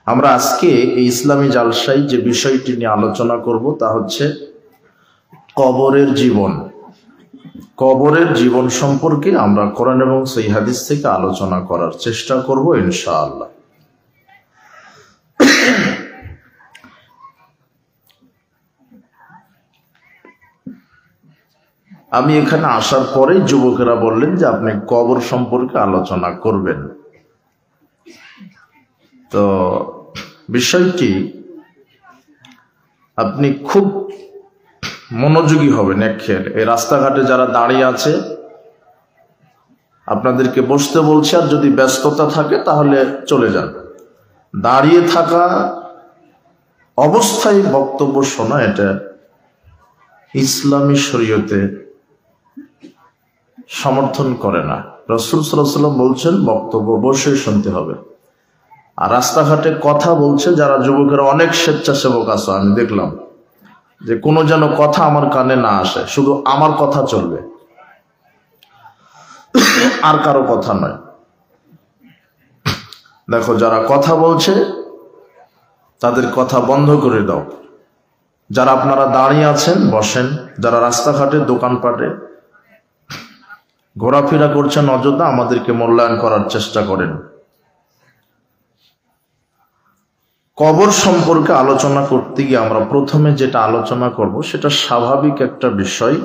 আমরা আজকে এই ইসলামী জালসায় যে বিষয়টি নিয়ে আলোচনা করব তা হচ্ছে কবরের জীবন। কবরের জীবন সম্পর্কে আমরা কোরআন এবং সহিহ হাদিস থেকে আলোচনা করার চেষ্টা করব ইনশাআল্লাহ। আমি এখানে আসার পরেই যুবকেরা বললেন যে আপনি কবর সম্পর্কে আলোচনা করবেন। তো বিষয়টি আপনি খুব মনোযোগী হবেন। এই রাস্তাঘাটে যারা দাঁড়িয়ে আছে আপনাদেরকে বসতে বলছে, আর যদি ব্যস্ততা থাকে তাহলে চলে যান। দাঁড়িয়ে থাকা অবস্থায় বক্তব্য শোনা এটা ইসলামী শরীয়তে সমর্থন করে না। রাসূল সাল্লাল্লাহু আলাইহি ওয়াসাল্লাম বলছেন বক্তব্য বসে শুনতে হবে। আর রাস্তাঘাটে কথা বলছে যারা যুবকেরা, অনেক স্বেচ্ছাসেবক আছে, আমি দেখলাম যে কোনো যেন কথা আমার কানে না আসে, শুধু আমার কথা চলবে, আর কারো কথা নয়। দেখো, যারা কথা বলছে তাদের কথা বন্ধ করে দাও। যারা আপনারা দাঁড়িয়ে আছেন বসেন। যারা রাস্তাঘাটে দোকানপাটে ঘোরাফেরা করছেন অযথা, আমাদেরকে মূল্যায়ন করার চেষ্টা করেন। কবর সম্পর্কে আলোচনা করতে গিয়ে আমরা প্রথমে যেটা আলোচনা করব সেটা স্বাভাবিক একটা বিষয়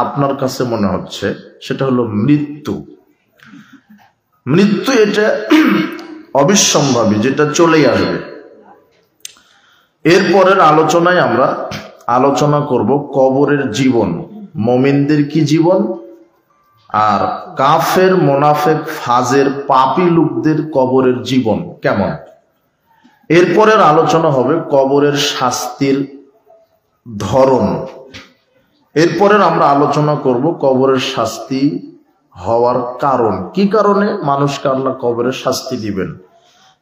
আপনার কাছে মনে হচ্ছে, সেটা হলো মৃত্যু। মৃত্যু এটা অবিসম্ভাবী, যেটা চলেই আসবে। এরপরের আলোচনায় আমরা আলোচনা করব কবরের জীবন, মুমিনদের কি জীবন, আর কাফের, মুনাফিক, ফাজের, পাপী লোকদের কবরের জীবন কেমন। এরপরের আলোচনা হবে কবরের শাস্তির ধরন। এরপরের আমরা আলোচনা করব কবরের শাস্তি হওয়ার কারণ, কি কারণে মানুষকে আল্লাহ কবরের শাস্তি দিবেন।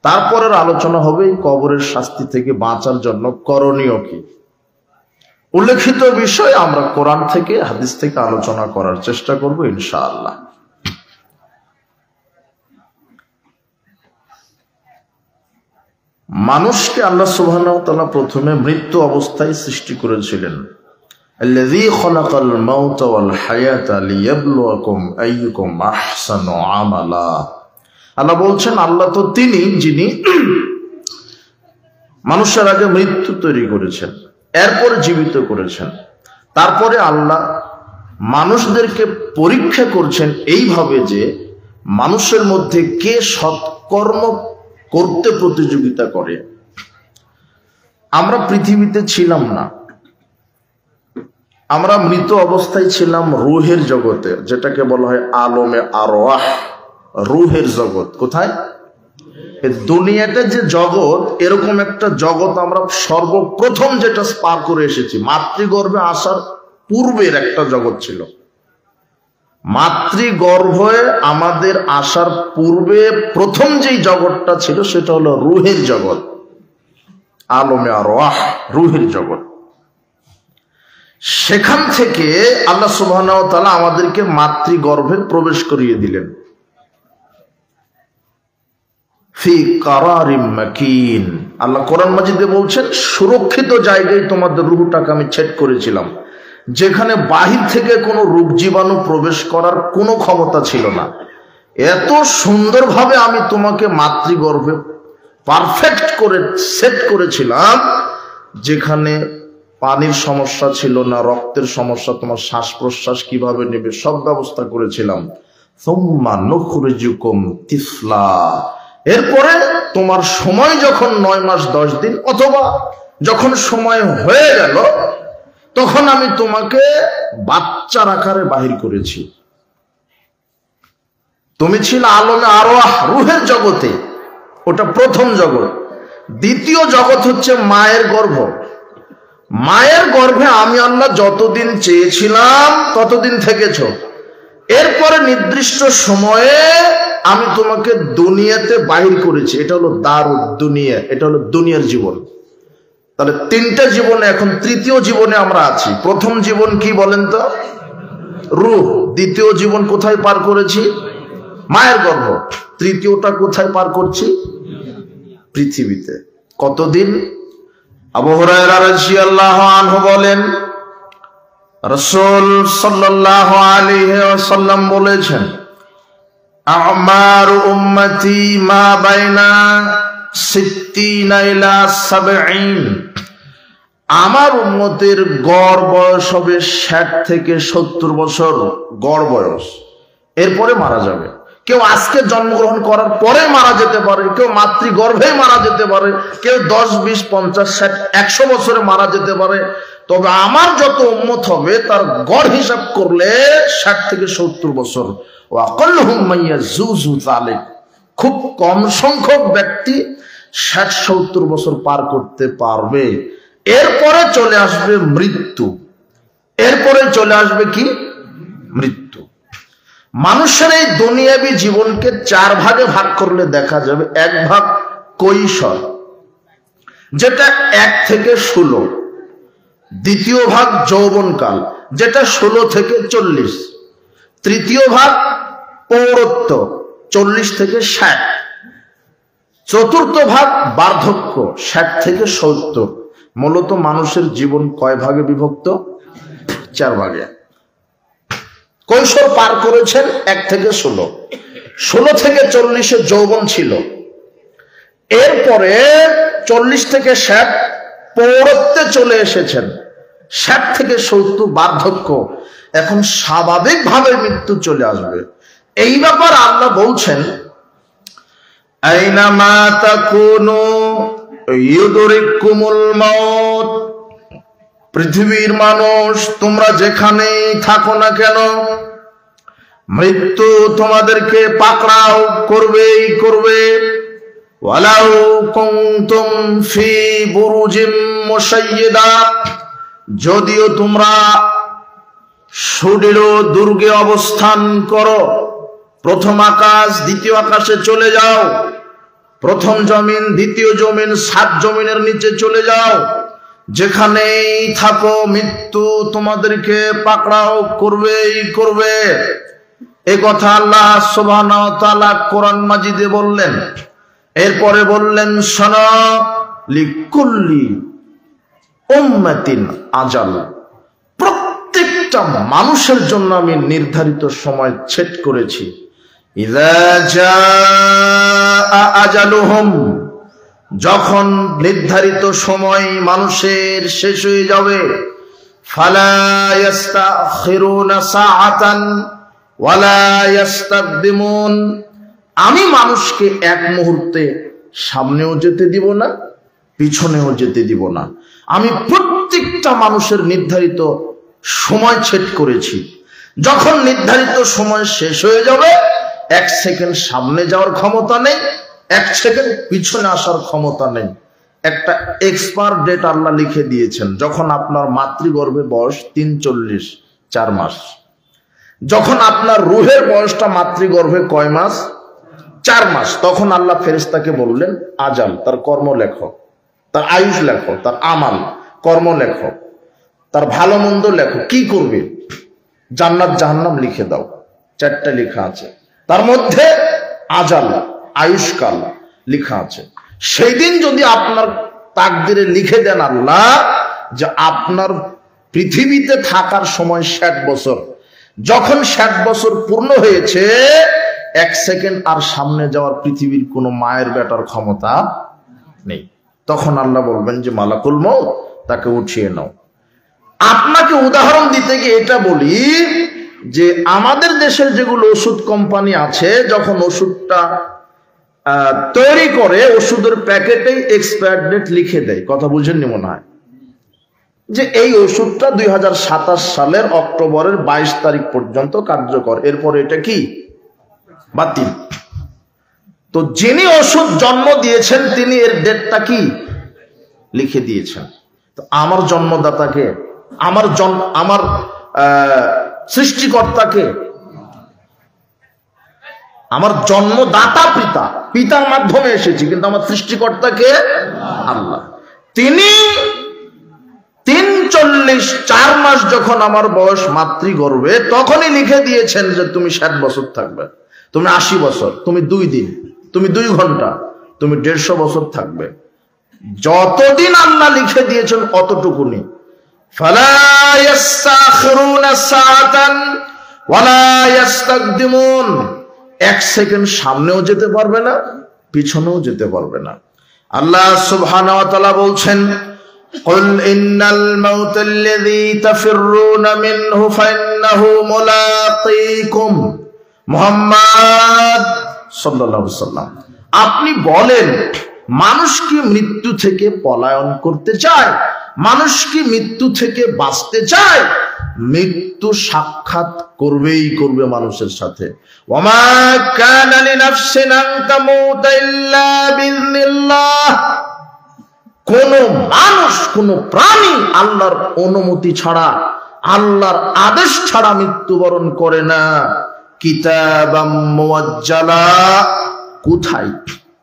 তারপরের আলোচনা হবে কবরের শাস্তি থেকে বাঁচার জন্য করণীয় কি। উল্লেখিত বিষয় আমরা কোরআন থেকে, হাদিস থেকে আলোচনা করার চেষ্টা করব ইনশাআল্লাহ। মানুষকে আল্লাহ সুবহানাহু ওয়া তাআলা প্রথমে মৃত্যু অবস্থায় সৃষ্টি করেছিলেন। আল্লাযী খালাকাল মাউতা ওয়াল হায়াতা লিয়াবলুয়াকুম আইয়ুকুম আহসানু আমালা। আল্লাহ বলছেন, আল্লাহ তো তিনি যিনি মানুষের আগে মৃত্যু তৈরি করেছেন, এরপরে জীবিত করেছেন। তারপরে আল্লাহ মানুষদেরকে পরীক্ষা করছেন এইভাবে যে মানুষের মধ্যে কে সৎকর্ম করতে প্রতিযোগিতা করে। আমরা পৃথিবীতে ছিলাম না, আমরা মৃত অবস্থায় ছিলাম রুহের জগতে, যেটাকে বলা হয় আলমে আরওয়াহ, রুহের জগৎ। কোথায়? দুনিয়াটা যে জগৎ, এরকম একটা জগৎ আমরা সর্বপ্রথম যেটা পার করে এসেছি, মাতৃগর্ভে আসার পূর্বের একটা জগৎ ছিল। মাতৃগর্ভে আমাদের আসার পূর্বে প্রথম যেই জগৎটা ছিল সেটা হলো রুহের জগৎ, আলমে আরওয়াহ, রুহের জগৎ। সেখান থেকে আল্লাহ সুবহানাহু ওয়া তাআলা আমাদেরকে মাতৃগর্ভে প্রবেশ করিয়ে দিলেন। ফি কারারিম মাকিন, আল্লাহ কোরআন মাজিদে বলছেন, সুরক্ষিত জায়গায় তোমাদের রূহটাকে আমি ছেদ করেছিলাম, যেখানে বাহির থেকে কোনো রোগ জীবাণু প্রবেশ করার কোনো ক্ষমতা ছিল না। এত সুন্দরভাবে আমি তোমাকে মাতৃগর্ভে পারফেক্ট করে সেট করেছিলাম, যেখানে পানির সমস্যা ছিল না, রক্তের সমস্যা, তোমার শ্বাস প্রশ্বাস কিভাবে নেবে সব ব্যবস্থা করেছিলাম। সুম্মা নুখরিজুকুম তিফলা, এরপরে তোমার সময় যখন 9 মাস 10 দিন অথবা যখন সময় হয়ে গেল, তখন আমি তোমাকে বাচ্চার আকারে বাহির করেছি। তুমি ছিল আলমে আরওয়াহ, রুহের জগতে, ওটা প্রথম জগৎ। দ্বিতীয় জগৎ হচ্ছে মায়ের গর্ভ। মায়ের গর্ভে আমি আল্লাহ যতদিন চেয়েছিলাম ততদিন থেকেছ। এরপরে নির্দিষ্ট সময়ে আমি তোমাকে দুনিয়াতে বাহির করেছি। এটা হলো দারুদ দুনিয়া, এটা হলো দুনিয়ার জীবন। তাহলে 3টা জীবনে, এখন 3য় জীবনে আমরা আছি। প্রথম জীবন কি বলেন তো? রূহ। দ্বিতীয় জীবন কোথায় পার করেছি? মায়ের গর্ভ। তৃতীয়টা কোথায় পার করছি? পৃথিবীতে। কতদিন? আবু হুরায়রা রাদিয়াল্লাহু আনহু বলেন, রাসূল সাল্লাল্লাহু আলাইহি ওয়াসাল্লাম বলেছেন, আমারু উম্মতি মা বাইনা 60 ইলা 70। আমার উম্মতের গড় বয়স হবে 60 থেকে 70 বছর গড় বয়স। এরপরে মারা যাবে। কেউ আজকে জন্মগ্রহণ করার পরে মারা যেতে পারে, কেউ মাতৃগর্ভে মারা যেতে পারে, কেউ 10, 20, 50, 60, 100 বছরে মারা যেতে পারে। তবে আমার যত উম্মত হবে তার গড় হিসাব করলে 60 থেকে 70 বছর। ওয়াকাল্লুহুম মাইয়াজুজু যালিক, খুব কম সংখ্যক ব্যক্তি 60-70 বছর পার করতে পারবে। এরপরে চলে আসবে মৃত্যু। এরপরে চলে আসবে কি? মৃত্যু। মানুষের এই দুনিয়াবী জীবনকে 4 ভাগে ভাগ করলে দেখা যাবে, 1 ভাগ কৈশোর, যেটা 1 থেকে 16, দ্বিতীয় ভাগ যৌবনকাল, যেটা 16 থেকে 40, তৃতীয় ভাগ পৌরত্ব, 40 থেকে 60, চতুর্থ ভাগ বার্ধক্য, 60 থেকে 70। মূলত মানুষের জীবন কয় ভাগে বিভক্ত? 4 ভাগে। কৈশোর পার করেছেন 1 থেকে 16, 16 থেকে 40-এ যৌবন ছিল, এরপরে 40 থেকে 60 পৌরত্বে চলে এসেছেন, 60 থেকে 70 বার্ধক্য। এখন স্বাভাবিকভাবে মৃত্যু চলে আসবে। এই ব্যাপার আল্লাহ বলছেন, আইনামা তাকুনু ইউদরিকুমুল মাউত, পৃথিবীর মানুষ তোমরা যেখানেই থাকো না কেন, মৃত্যু তোমাদেরকে পাকড়াও করবেই করবে। ওয়ালাউ কুনতুম ফি বুরুজিম মুশাইয়্যিদা, যদিও তোমরা সুদৃঢ় দুর্গে অবস্থান করো, প্রথম আকাশ দ্বিতীয় আকাশে চলে যাও, প্রথম জমিন দ্বিতীয় জমিন, 7 জমিনের নিচে চলে যাও, যেখানেই থাকো মৃত্যু তোমাদেরকে পাকড়াও করবেই করবে। এ কথা আল্লাহ সুবহানাহু ওয়া তাআলা কোরআন মাজিদে বললেন। এরপরে বললেন, শোনো, লিকুল্লি উম্মাতিন আজাল, প্রত্যেকটা মানুষের জন্য আমি নির্ধারিত সময় সেট করেছি। ইযা জাআ আজালুহুম, যখন নির্ধারিত সময় মানুষের শেষ হয়ে যাবে, ফালা ইস্তাখিরুনা সাআতান ওয়ালা ইস্তাকদিমুন, আমি মানুষকে 1 মুহূর্তে সামনেও যেতে দিব না, পিছনেও যেতে দিব না। আমি প্রত্যেকটা মানুষের নির্ধারিত সময় সেট করেছি। যখন নির্ধারিত সময় শেষ হয়ে যাবে, 1 সেকেন্ড সামনে যাওয়ার ক্ষমতা নেই, 1 সেকেন্ড পিছনে আসার ক্ষমতা নেই। একটা এক্সপায়ার ডেট আল্লাহ লিখে দিয়েছেন। যখন আপনার মাতৃগর্ভে বয়স 43, 4 মাস, যখন আপনার রুহের বয়সটা মাতৃগর্ভে কয় মাস? 4 মাস, তখন আল্লাহ ফেরেশতাকে বললেন, আজাল, তার কর্ম লেখো, তার আয়ুষ লেখো, তার আমাল কর্ম লেখো, তার ভালো মন্দ লেখো, কি করবে, জান্নাত জাহান্নাম লিখে দাও। 4টা লেখা আছে, তার মধ্যে আজাল আয়ুষ্কাল লেখা আছে। সেই দিন যদি আপনার তাকদিরে লিখে দেন আল্লাহ যে আপনার পৃথিবীতে থাকার সময় 60 বছর, যখন 60 বছর পূর্ণ হয়েছে, 1 সেকেন্ড আর সামনে যাওয়ার পৃথিবীর কোনো মায়ের বেটার ক্ষমতা নেই। তখন আল্লাহ বলবেন যে মালাকুল মউত, তাকে উঠিয়ে নাও। আপনাকে উদাহরণ দিতে গিয়ে এটা বলি যে আমাদের দেশের যেগুলো ওষুধ কোম্পানি আছে, যখন ওষুধটা তৈরি করে, ওষুধের প্যাকেটেই এক্সপায়ার ডেট লিখে দেয়। কথা বুঝেননি মনে হয়, যে এই ওষুধটা 2027 সালের অক্টোবরের 22 তারিখ পর্যন্ত কার্যকর, এরপরে এটা কি বাতিল। তো যিনি ওষুধ জন্ম দিয়েছেন তিনি এর ডেটটা কি লিখে দিয়েছেন। তো আমার জন্মদাতাকে, আমার সৃষ্টিকর্তাকে, আমার জন্মদাতা পিতার মাধ্যমে এসেছি, কিন্তু আমার সৃষ্টিকর্তাকে আল্লাহ। তিনি 4 মাস যখন আমার বয়স মাতৃগর্ভে, তখনই লিখে দিয়েছেন যে তুমি 60 বছর থাকবে, তুমি 80 বছর, তুমি 2 দিন, তুমি 2 ঘন্টা, তুমি 150 বছর থাকবে। যতদিন আল্লাহ লিখে দিয়েছেন অতটুকুনি। ফালা ইস্তাখিরুনা সাআতান ওয়ালা ইস্তাকদিমুন, 1 সেকেন্ড সামনেও যেতে পারবে না, পিছনেও যেতে পারবে না। আল্লাহ সুবহানাহু ওয়া তাআলা বলছেন, কুল ইন্নাল মাউতাল্লাযী তাফিররুনা মিনহু ফাইন্নাহু মুলাকীকুম। মুহাম্মদ সাল্লাল্লাহু আলাইহি ওয়াসাল্লাম, আপনি বলেন, মানুষ কি মৃত্যু থেকে পলায়ন করতে চায়? মানুষ কি মৃত্যু থেকে বাঁচতে চায়? মৃত্যু সাক্ষাৎ করবেই করবে মানুষের সাথে। ওয়ামা কানা লিনাফসিন আন তামুতা ইল্লা বিইذنিল্লাহ, কোন মানুষ, কোন প্রাণী আল্লাহর অনুমতি ছাড়া, আল্লাহর আদেশ ছাড়া মৃত্যুবরণ করে না। কিতাবাম মুআজ্জালা, কোথায়,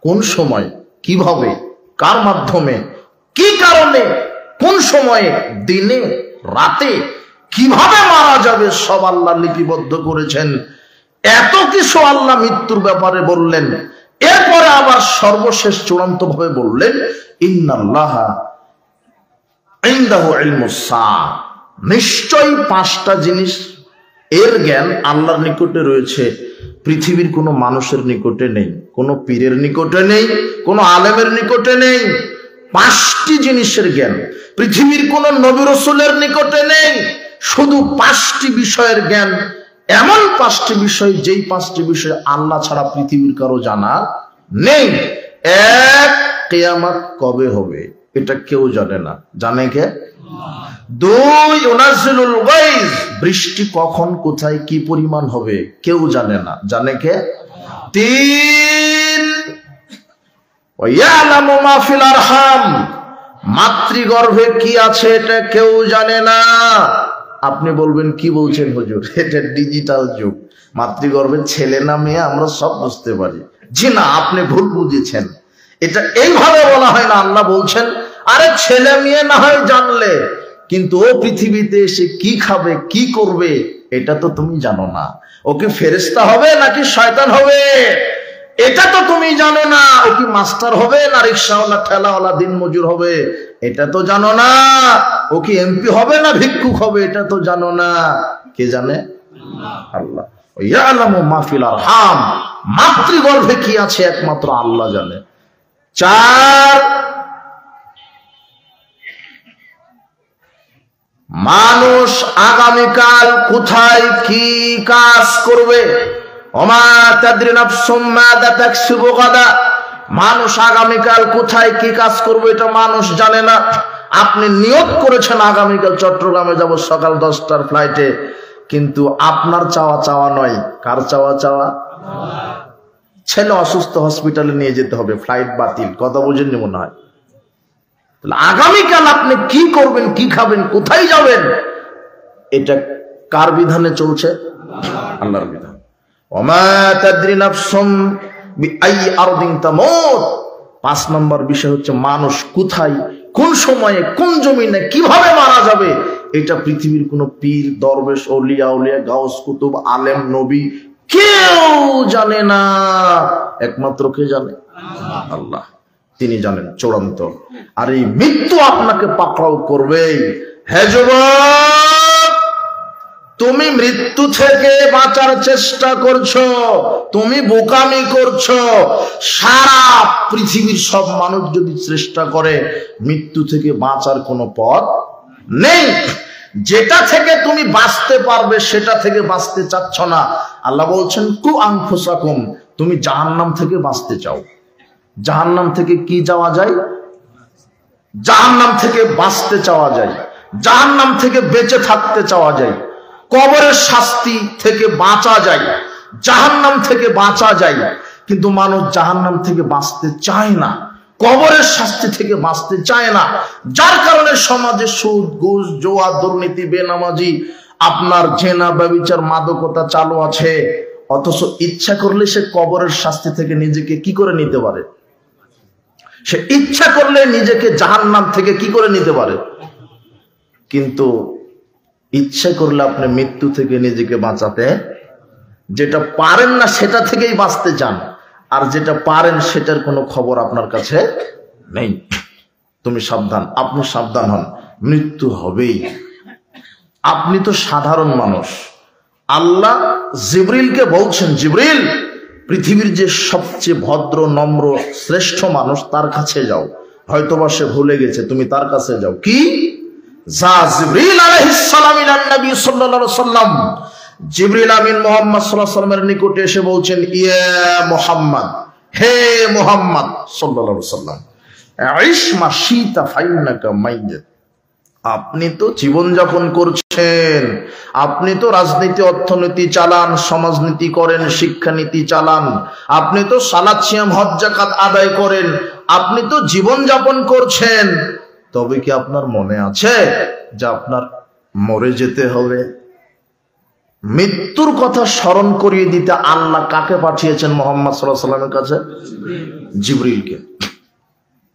কোন সময়, কিভাবে, কার মাধ্যমে, কি কারণে, কোন সময়ে, দিনে রাতে, কিভাবে মারা যাবে সব আল্লাহ লিপিবদ্ধ করেছেন। এত কিছু আল্লাহ মৃত্যুর ব্যাপারে বললেন। এরপরে আবার সর্বশেষ চূড়ান্ত ভাবে বললেন, ইন্নাল্লাহা ইনদাহু ইলমুস সাআ, নিশ্চয়ই 5টা জিনিস এর জ্ঞান আল্লাহর নিকটে রয়েছে, পৃথিবীর কোনো মানুষের নিকটে নেই, কোনো পীরের নিকটে নেই, কোনো আলেমের নিকটে নেই। 5টি জিনিসের জ্ঞান পৃথিবীর কোন নবী রাসূলের নিকটে নেই। শুধু 5টি বিষয়ের জ্ঞান, এমন 5টি বিষয়, যেই 5টি বিষয় আল্লাহ ছাড়া পৃথিবীর কারো জানা নেই। 1, কিয়ামত কবে হবে এটা কেউ জানে না, জানে কে? 2, ইউনাজ্জিলুল গায়জ, বৃষ্টি কখন, কোথায়, কি পরিমাণ হবে কেউ জানে না, জানে কে? 3, ওয়ায়ালামু মা ফিল আরহাম, মাতৃগর্ভে কি আছে এটা কেউ জানে না। আপনি বলবেন কি বলছেন হুজুর, এটা ডিজিটাল যুগ, মাতৃগর্ভে ছেলে না মেয়ে আমরা সব বুঝতে পারি। জি না, আপনি ভুল বুঝেছেন। এটা এইভাবে বলা হয় না। আল্লাহ বলছেন, আরে ছেলে মেয়ে না হয় জানলে, কিন্তু ও পৃথিবীতে এসে কি খাবে, কি করবে এটা তো তুমি জানো না। ও কি ফেরেশতা হবে নাকি শয়তান হবে এটা তো তুমি জানো না। ও কি মাস্টার হবে না রিকশাওয়ালা, ঠেলাওয়ালা, দিনমজুর হবে এটা তো জানো না। ও কি এমপি হবে না ভিক্ষুক হবে এটা তো জানো না। কে জানে? আল্লাহ। ইয়ালামু মা ফিল আরহাম, মাতৃগর্ভে কি আছে একমাত্র আল্লাহ জানে। 4, মানুষ আগামীকাল কোথায় কি কাজ করবে। ওমা তাদরি নাফসুম মাযা তাকসিবু গাদা, মানুষ আগামীকাল কোথায় কি কাজ করবে এটা মানুষ জানে না। আপনি নিয়ত করেছেন আগামীকাল চট্টগ্রামে যাব সকাল 10টার ফ্লাইটে, কিন্তু আপনার চাওয়া চাওয়া নয়, কার চাওয়া চাওয়া? ছেলে অসুস্থ, হসপিটালে নিয়ে যেতে হবে, ফ্লাইট বাতিল। কথা বুঝেননি মনে হয়? আগামীকাল আপনি কি করবেন, কি খাবেন, কোথায় যাবেন এটা কার বিধানে চলছে? আল্লাহর বিধান। ওমা তাদরি নাফসুম বিআই আরদিন তামুত। 5 নম্বর বিষয় হচ্ছে মানুষ কোথায়, কোন সময়ে, কোন জমিনে কিভাবে মারা যাবে এটা পৃথিবীর কোন পীর, দরবেশ, আউলিয়া, গাউস, কুতুব, আলেম, নবী কেউ জানে না। একমাত্র কে জানে? আল্লাহ। তিনি জানেন চূড়ান্ত। আর এই মৃত্যু আপনাকে পাকড়াও করবে। হে যুবক, তুমি মৃত্যু থেকে বাঁচার চেষ্টা করছো, তুমি বোকামি করছো। সারা পৃথিবীর সব মানুষ যদি চেষ্টা করে, মৃত্যু থেকে বাঁচার কোনো পথ নেই। যেটা থেকে তুমি বাঁচতে পারবে সেটা থেকে বাঁচতে চাচ্ছ না। আল্লাহ বলছেন, কু আনফুসাকুম, তুমি জাহান্নাম থেকে বাঁচতে চাও। জাহান্নাম থেকে কি যাওয়া যায়? জাহান্নাম থেকে বাঁচতে চাওয়া যায়, জাহান্নাম থেকে বেঁচে থাকতে চাওয়া যায়, কবরের শাস্তি থেকে বাঁচা যায়, জাহান্নাম থেকে বাঁচা যায়। কিন্তু মানুষ জাহান্নাম থেকে বাঁচতে চায় না, কবরের শাস্তি থেকে বাঁচতে চায় না। যার কারণে সমাজে সুদ, ঘুষ, জুয়া, দুর্নীতি, বেনামাজি, আপনার জেনা, ব্যভিচার, মাদকতা চালু আছে। অথচ ইচ্ছা করলে সে কবরের শাস্তি থেকে নিজেকে কি করে নিতে পারে? সে ইচ্ছা করলে নিজেকে জাহান্নাম থেকে কি করে নিতে পারে? কিন্তু ইচ্ছা করলে আপনি মৃত্যু থেকে নিজেকে বাঁচাতে যেটা পারেন না সেটা থেকেই বাঁচতে চান। আর যেটা পারেন সেটার কোনো খবর আপনার কাছে নেই। তুমি সাবধান, আপনি সাবধান হন, মৃত্যু হবেই। আপনি তো সাধারণ মানুষ। আল্লাহ জিবরিলকে বলছেন, জিবরিল, পৃথিবীর যে সবচেয়ে ভদ্র নম্র শ্রেষ্ঠ মানুষ তার কাছে যাও, হয়তোবা সে ভুলে গেছে, তুমি তার কাছে যাও। কি? যা জিবরিল আলাইহিস সালাম ইলান নবী সাল্লাল্লাহু আলাইহি ওয়াসাল্লাম, জিবরিল আমিন মুহাম্মদ সাল্লাল্লাহু আলাইহি ওয়াসাল্লামের নিকটে এসে বলছেন, ইয়া মুহাম্মদ, হে মুহাম্মদ সাল্লাল্লাহু আলাইহি ওয়াসাল্লাম, আইশ মা শিতা ফাইন্নাকা মাইয়িত। আপনি তো জীবন যাপন করছেন, আপনি তো রাজনীতি অর্থনীতি চালান, সমাজনীতি করেন, শিক্ষানীতি চালান, আপনি তো সালাত সিয়াম হজ যাকাত আদায় করেন, আপনি তো জীবন যাপন করছেন। তবে কি আপনার মনে আছে যে আপনার মরে যেতে হবে? মৃত্যুর কথা স্মরণ করিয়ে দিতে আল্লাহ কাকে পাঠিয়েছেন মুহাম্মদ সাল্লাল্লাহু আলাইহি ওয়াসাল্লামের কাছে? জিবরিলকে।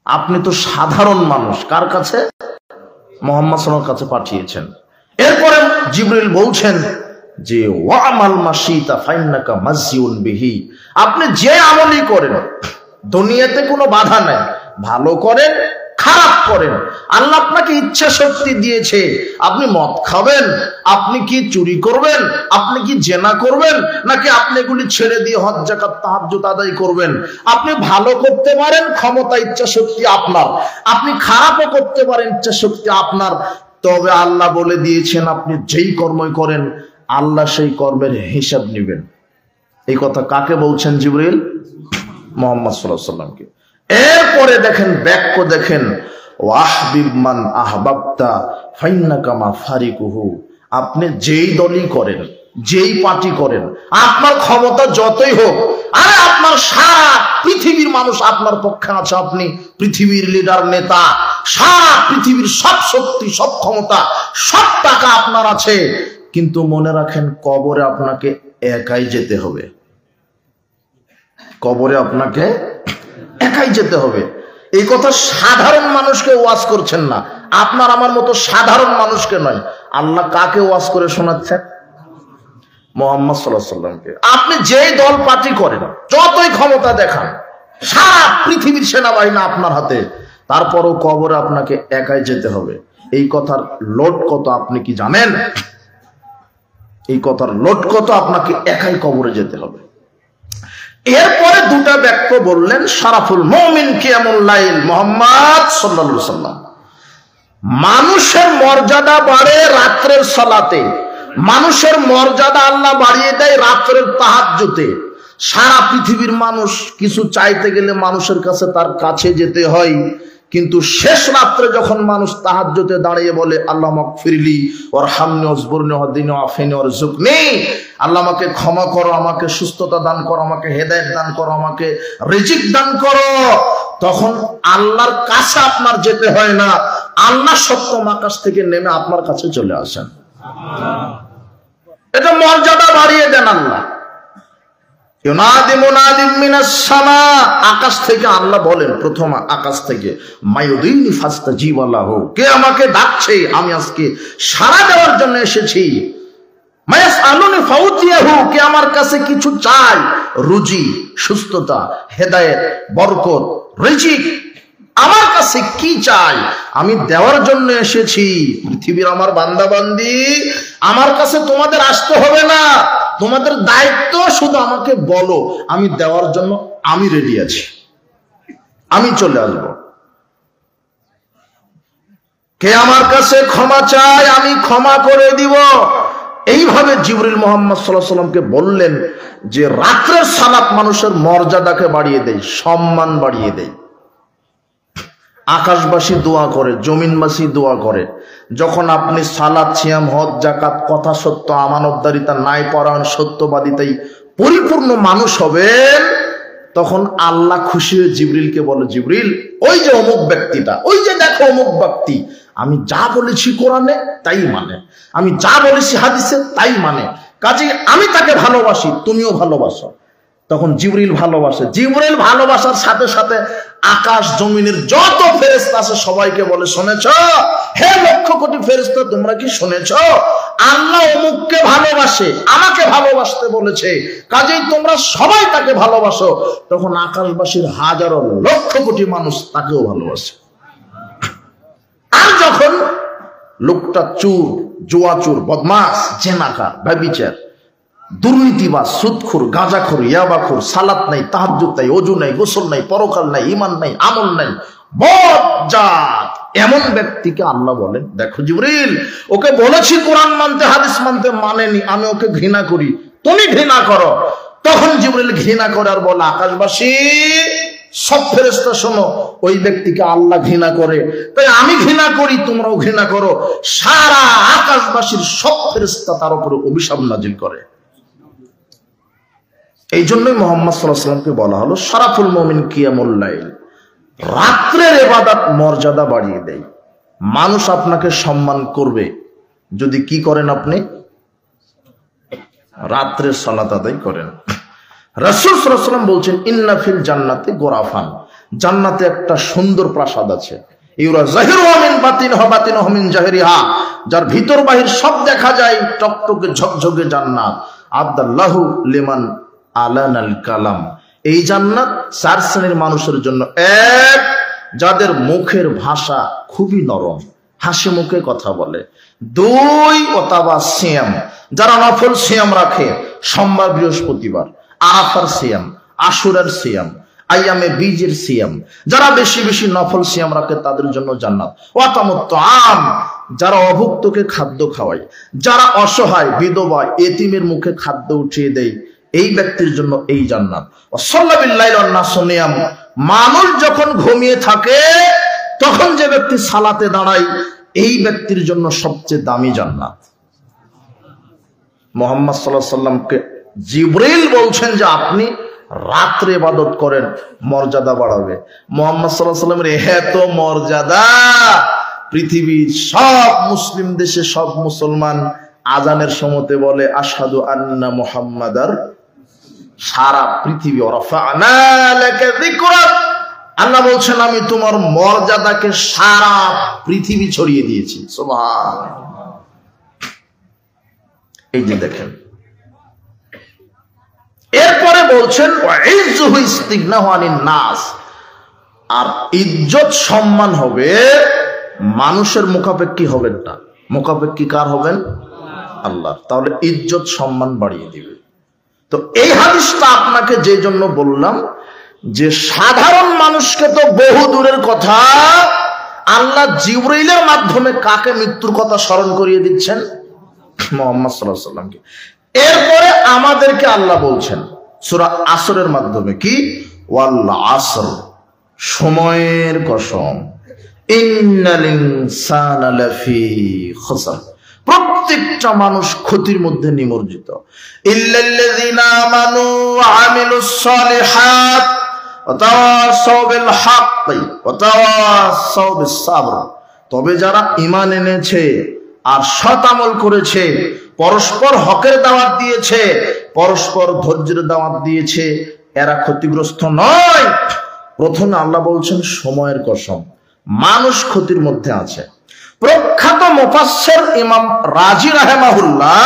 আপনি তো সাধারণ মানুষ, কার কাছে? মুহাম্মদ সাল্লাল্লাহু আলাইহি ওয়াসাল্লামের কাছে পাঠিয়েছেন। এরপরে জিবরিল বলছেন যে ওয়ামাল মাশিতা ফাইন্নাকা মাসজিউন বিহি, আপনি যে আমলই করেন দুনিয়াতে কোনো বাধা নাই, ভালো করেন খারাপ করেন, আল্লাহ আপনাকে ইচ্ছা শক্তি দিয়েছে। আপনি মদ খাবেন, আপনি কি চুরি করবেন, আপনি কি জেনা করবেন, নাকি আপনি এগুলি ছেড়ে দিয়ে হজ যাকাত তাহাজ্জুদ আদায় করবেন, আপনি ভালো করতে পারেন, ক্ষমতা ইচ্ছা শক্তি আপনার, আপনি খারাপও করতে পারেন, ইচ্ছা শক্তি আপনার। তবে আল্লাহ বলে দিয়েছেন আপনি যেই কর্মই করেন আল্লাহ সেই কর্মের হিসাব নেবেন। এই কথা কাকে বলছেন? জিবরিল মুহাম্মদ সাল্লাল্লাহু আলাইহি ওয়াসাল্লামকে। এরপরে দেখেন বাক্য, দেখেন ওয়াহবিব মান আহবাবতা ফাইন্নাকা মাফারিকুহু, আপনি যেই দলই করেন, যেই পার্টি করেন, আপনার ক্ষমতা যতই হোক, আরে আপনার সারা পৃথিবীর মানুষ আপনার পক্ষে আছে, আপনি পৃথিবীর লিডার নেতা, সারা পৃথিবীর সব শক্তি সব ক্ষমতা সব টাকা আপনার আছে, কিন্তু মনে রাখেন কবরে আপনাকে একাই যেতে হবে। কবরে আপনাকে একাই যেতে হবে। এই কথা সাধারণ মানুষকে ওয়াজ করছেন না, আপনার আমার মতো সাধারণ মানুষকে নয়। আল্লাহ কাকে ওয়াজ করে শোনাচ্ছেন? মুহাম্মদ সাল্লাল্লাহু আলাইহি ওয়াসাল্লামকে। আপনি যেই দল পার্টি করেন, যতই ক্ষমতা দেখান, সারা পৃথিবীর সেনাবাহিনী আপনার হাতে, তারপরও কবরে আপনাকে একাই যেতে হবে। এই কথার লোড কত আপনি কি জানেন? এই কথার লোড কত? আপনাকে একাই কবরে যেতে হবে। এরপরে দুটা বাক্য বললেন, শরাফুল মুমিন কিয়ামুল লাইল মুহাম্মদ সাল্লাল্লাহু আলাইহি ওয়াসাল্লাম। মানুষের মর্যাদা বাড়ে রাত্রের সালাতে, মানুষের মর্যাদা আল্লাহ বাড়িয়ে দেয় রাত্রের তাহাজ্জুদে। সারা পৃথিবীর মানুষ কিছু চাইতে গেলে মানুষের কাছে তার কাছে যেতে হয়, কিন্তু শেষ রাত্রে যখন মানুষ তাহাজ্জুদে দাঁড়িয়ে বলে আল্লাহ মাগফিরলি ওয়ারহামনি ওয়াজবুরনি ওয়াহদিনি ওয়াআফিনি ওয়ারযুকনি, আল্লাহ আমাকে ক্ষমা করো, আমাকে সুস্থতা দান করো, আমাকে হেদায়েত দান করো, আমাকে রিজিক দান করো, তখন আল্লাহর কাছে আপনার যেতে হয় না, আল্লাহ সপ্তম আকাশ থেকে নেমে আপনার কাছে চলে আসেন। এটা মর্যাদা বাড়িয়ে দেন আল্লাহ। ইউনাদি মুনাদিম মিনাস সামা, আকাশ থেকে আল্লাহ বলেন, প্রথম আকাশ থেকে, মায়ুদিনি ফাস্তাজিব লাহু, কে আমাকে ডাকছে, আমি আজকে সাড়া দেওয়ার জন্য এসেছি। মায়াসআলুনি ফাউতিয়াহু, কে আমার কাছে কিছু চায়, রুজি, সুস্থতা, হেদায়েত, বরকত, রিজিক, আমার কাছে কি চাই আমি দেওয়ার জন্য এসেছি। পৃথিবীর আমার বান্দা বান্দি, আমার কাছে তোমাদের আসতে হবে না, তোমাদের দায়িত্ব শুধু আমাকে বলো, আমি দেওয়ার জন্য আমি রেডি আছি, আমি চলে আসবো। কে আমার কাছে ক্ষমা চায় আমি ক্ষমা করে দিব। এইভাবে জিবরিল মুহাম্মদ সাল্লাল্লাহু আলাইহি ওয়াসাল্লামকে বললেন যে রাত্রের সালাত মানুষের মর্যাদাকে বাড়িয়ে দেয়, সম্মান বাড়িয়ে দেয়। আকাশবাসী দোয়া করে, জমিনবাসী দোয়া করে। যখন আপনি সালাত সিয়াম হজ যাকাত কথা সত্য আমানতদারিতা ন্যায় পরায়ণ সত্যবাদিতাই পরিপূর্ণ মানুষ হবেন, তখন আল্লাহ খুশি হয়ে জিবরিলকে বলে, জিবরিল ওই যে অমুক ব্যক্তিটা, ওই যে দেখো অমুক ব্যক্তি, আমি যা বলেছি কোরআনে তাই মানে, আমি যা বলেছি হাদিসে তাই মানে, কাজে আমি তাকে ভালোবাসি, তুমিও ভালোবাসো। তখন জিবরিল ভালোবাসে। জিবরিল ভালোবাসার সাথে সাথে আকাশ জমিনের যত ফেরেশতা আছে সবাইকে বলে, শুনেছ হে লক্ষ কোটি ফেরেশতা, তোমরা কি শুনেছ আল্লাহ অমুককে ভালোবাসে, আমাকে ভালোবাসতে বলেছে, কাজেই তোমরা সবাই তাকে ভালোবাসো। তখন আকাশবাসীর হাজারো লক্ষ কোটি মানুষ তাকেও ভালোবাসে। আর যখন লোকটা চোর, জুয়াচোর, বদমাস, জেনাকার, ব্যভিচার, দুর্নীতিবাজ, সুদখোর, গাঁজাখোর, ইয়াবাখোর, সালাত নাই, তাহাজ্জুদ নাই, ওযু নাই, গোসল নাই, পরকাল নাই, ঈমান নাই, আমল নাই, বজ্জাত, এমন ব্যক্তিকে আল্লাহ বলেন, দেখো জিবরিল, ওকে বলেছি কোরআন মানতে, হাদিস মানতে, মানেনি, আমি ওকে ঘৃণা করি, তুমি ঘৃণা করো। তখন জিবরিল ঘৃণা করে আর বলে, আকাশবাসী সব ফেরেশতা শোনো, ওই ব্যক্তিকে আল্লাহ ঘৃণা করে, তাই আমি ঘৃণা করি, তোমরাও ঘৃণা করো। সারা আকাশবাসীর সব ফেরেশতা তার উপরে অভিশাপ নাজিল করে। এই জন্যই মুহাম্মদ সাল্লাল্লাহু আলাইহি ওয়াসাল্লামকে বলা হলো শরাফুল মুমিন কিয়ামুল লাইল, রাত্রের ইবাদত মর্যাদা বাড়িয়ে দেয়। মানুষ আপনাকে সম্মান করবে যদি কি করেন, আপনি রাত্রের সালাত আদায় করেন। রাসূল সাল্লাল্লাহু আলাইহি ওয়াসাল্লাম বলছেন, ইন্না ফিল জান্নাতি গোরাফান, জান্নাতে একটা সুন্দর প্রাসাদ আছে, ইউরা জাহিরুহা মিন বাতিনহা বাতিনুহা মিন জাহিরিহা, যার ভিতর বাহির সব দেখা যায়, টকটকে ঝকঝকে জান্নাত। আদাল্লাহু লিমান আলানাল কালাম, এই জান্নাত চার শ্রেণীর মানুষের জন্য। এক, যাদের মুখের ভাষা খুবই নরম, হাসি মুখে কথা বলে। দুই, ওতাবা সিয়াম, যারা নফল সিয়াম রাখে, সোমবার, বৃহস্পতিবার, আরাফার সিয়াম, আশুরার সিয়াম, আইয়ামে বীজের সিয়াম, যারা বেশি বেশি নফল সিয়াম রাখে তাদের জন্য জান্নাত। ওয়াতামুত তাআম, যারা অভুক্তকে খাদ্য খাওয়ায়, যারা অসহায়, বিধবা, এতিমের মুখে খাদ্য উঠিয়ে দেয়, এই ব্যক্তির জন্য এই জান্নাত। মানুষ যখন ঘুমিয়ে থাকে তখন যে ব্যক্তি সালাতে দাঁড়ায়, এই ব্যক্তির জন্য সবচেয়ে দামি জান্নাত। মুহাম্মদ সাল্লাল্লাহু আলাইহি ওয়াসাল্লামকে জিবরিল বলছেন যে আপনি রাত্রে ইবাদত করেন, মর্যাদা বাড়াবে। মুহাম্মদ সাল্লাল্লাহু আলাইহি ওয়াসাল্লামের এত মর্যাদা, পৃথিবীর সব মুসলিম দেশে সব মুসলমান আজানের সময়তে বলে আশহাদু আন্না মুহাম্মাদার, সারা পৃথিবী। ওয়ারাফা'না লাকা যিকরাক, আল্লাহ বলছেন আমি তোমার মর্যাদাকে সারা পৃথিবী ছড়িয়ে দিয়েছি। সুবহানাল্লাহ। এই যে দেখেন, এরপরে বলছেন ওয়াইজ্জুহু ইস্তিগনাহু আনিন নাস, আর ইজ্জত সম্মান হবে মানুষের মুখাপেক্ষী হবেন না, মুখাপেক্ষী কার হবেন? আল্লাহ। তাহলে ইজ্জত সম্মান বাড়িয়ে দিবে। তো এই হাদিসটা আপনাকে যে জন্য বললাম যে সাধারণ মানুষকে তো বহু দূরের কথা, আল্লাহ জিবরাইলের মাধ্যমে কাকে মৃত্যুর কথা স্মরণ করিয়ে দিচ্ছেন? মুহাম্মদ সাল্লাল্লাহু আলাইহি ওয়াসাল্লামকে। এরপরে আমাদেরকে আল্লাহ বলছেন সূরা আসরের মাধ্যমে কি? ওয়াল আসর, সময়ের কসম, ইন্নাল ইনসানা লাফি খুসর, প্রত্যেকটা মানুষ ক্ষতির মধ্যে নিমজ্জিত। ইল্লাল্লাযিনা আমানু ওয়া আমিলুস সালিহাত ওয়া তাওয়াসাউ বিল হাক্কি ওয়া তাওয়াসাউ বিস সাবর, তবে যারা ঈমান এনেছে আর সৎ আমল করেছে, পরস্পর হকের দাওয়াত দিয়েছে, পরস্পর ধৈর্যের দাওয়াত দিয়েছে, এরা ক্ষতিগ্রস্ত নয়। প্রথমে আল্লাহ বলছেন সময়ের কসম, মানুষ ক্ষতির মধ্যে আছে। প্রখ্যাত মুফাসসির ইমাম রাজি রাহিমাহুল্লাহ,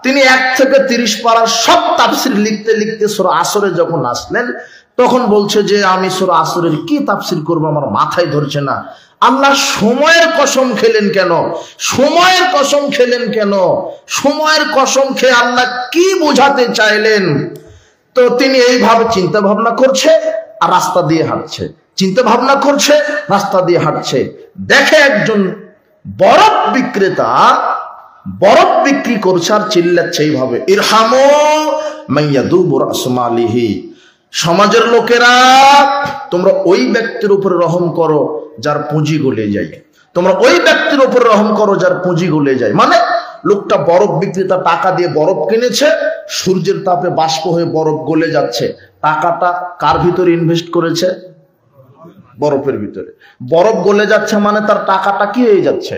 তিনি 1 থেকে 30 পারার সব তাফসীর লিখতে লিখতে সূরা আসরে যখন আসলেন, তখন বলছে যে আমি সূরা আসরের কি তাফসীর করব, আমার মাথায় ধরছে না। আল্লাহ সময়ের কসম খেলেন কেন? সময়ের কসম খেলেন কেন? সময়ের কসম খেয়ে আল্লাহ কি বোঝাতে চাইলেন? তো তিনি এইভাবে চিন্তা ভাবনা করছে আর রাস্তা দিয়ে হাঁটছে, চিন্তা ভাবনা করছে, রাস্তা দিয়ে হাঁটছে। দেখে একজন বরফ বিক্রেতা বরফ বিক্রি করছে আর চিল্লাচ্ছে এইভাবে, ইরহামু মাইয়াদুবু রাসু মালিহি, সমাজের লোকেরা তোমরা ওই ব্যক্তির উপরে রহম করো যার পুঁজি গলে যায়, তোমরা ওই ব্যক্তির উপরে রহম করো যার পুঁজি গলে যায়। মানে লোকটা বরফ বিক্রেতা টাকা দিয়ে বরফ কিনেছে, সূর্যের তাপে বাষ্প হয়ে বরফ গলে যাচ্ছে, টাকাটা কার ভিতরে ইনভেস্ট করেছে? বরফের ভিতরে। বরফ গলে যাচ্ছে মানে তার টাকাটা কি হয়ে যাচ্ছে?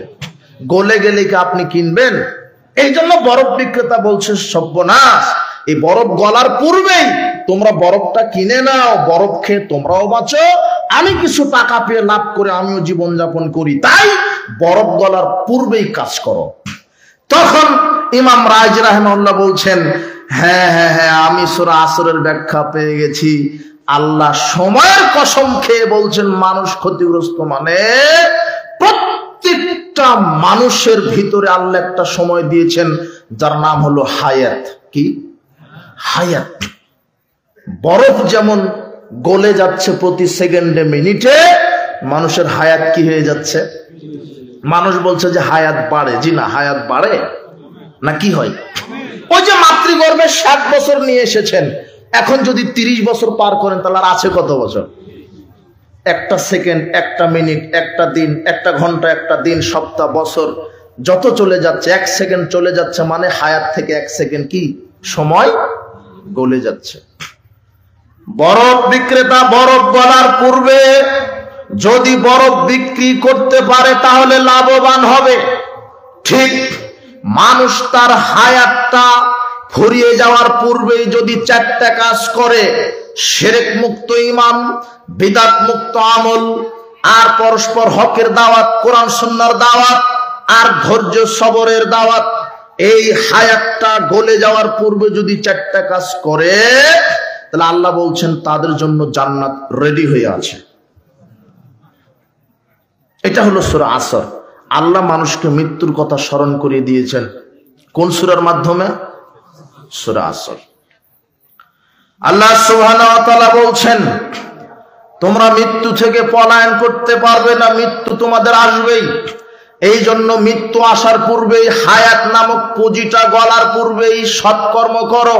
গলে গেলে কি আপনি কিনবেন? এই জন্য বরফ বিক্রেতা বলছে সর্বনাশ, এই বরফ গলার পূর্বেই তোমরা বরফটা কিনে নাও, বরফ খেয়ে তোমরাও বাঁচো, আমি কিছু টাকা পেয়ে লাভ করে আমিও জীবনযাপন করি, তাই বরফ গলার পূর্বেই কাজ করো। তখন ইমাম রাজি রাহিমাহুল্লাহ বলছেন, হ্যাঁ হ্যাঁ হ্যাঁ, আমি সূরা আসরের ব্যাখ্যা পেয়ে গেছি। আল্লাহ সময়ের কসম খেয়ে বলছেন মানুষ ক্ষতিগ্রস্ত, মানে প্রত্যেকটা মানুষের ভিতরে আল্লাহ একটা সময় দিয়েছেন যার নাম হলো হায়াত। কি হায়াত? বরফ যেমন গলে যাচ্ছে প্রতি সেকেন্ডে মিনিটে, মানুষের হায়াত কি হয়ে যাচ্ছে? মানুষ বলছে যে হায়াত বাড়ে, জি না, হায়াত বাড়ে না, কি হয়? ওই যে মাতৃগর্ভে 60 বছর নিয়ে এসেছেন, এখন যদি 30 বছর পার করেন তাহলে আর আছে কত বছর? একটা সেকেন্ড, একটা মিনিট, একটা দিন, একটা ঘন্টা, একটা দিন, সপ্তাহ, বছর যত চলে যাচ্ছে, 1 সেকেন্ড চলে যাচ্ছে, মানে হায়াত থেকে 1 সেকেন্ড কি সময় গলে যাচ্ছে। বরফ বিক্রেতা বরফ গলার পূর্বে যদি বরফ বিক্রি করতে পারে তাহলে লাভবান হবে। ঠিক মানুষ তার হায়াতটা ফুরিয়ে যাওয়ার পূর্বেই যদি 4টা কাজ করে, শিরক মুক্ত ঈমান, বিদআত মুক্ত আমল, আর পরস্পর হকের দাওয়াত, কোরআন সুন্নাহর দাওয়াত, আর ধৈর্য সবরের দাওয়াত, এই হায়াতটা গলে যাওয়ার পূর্বে যদি 4টা কাজ করে, তাহলে আল্লাহ বলছেন তাদের জন্য জান্নাত রেডি হয়ে আছে। এটা হলো সূরা আসর। আল্লাহ মানুষকে মৃত্যুর কথা স্মরণ করিয়ে দিয়েছেন কোন সূরার মাধ্যমে? সূরা আসর। আল্লাহ সুবহানাহু ওয়া তাআলা বলছেন তোমরা মৃত্যু থেকে পলায়ন করতে পারবে না, মৃত্যু তোমাদের আসবেই। এই জন্য মৃত্যু আসার পূর্বেই, হায়াত নামক পুঁজিটা গলার পূর্বেই সৎকর্ম করো।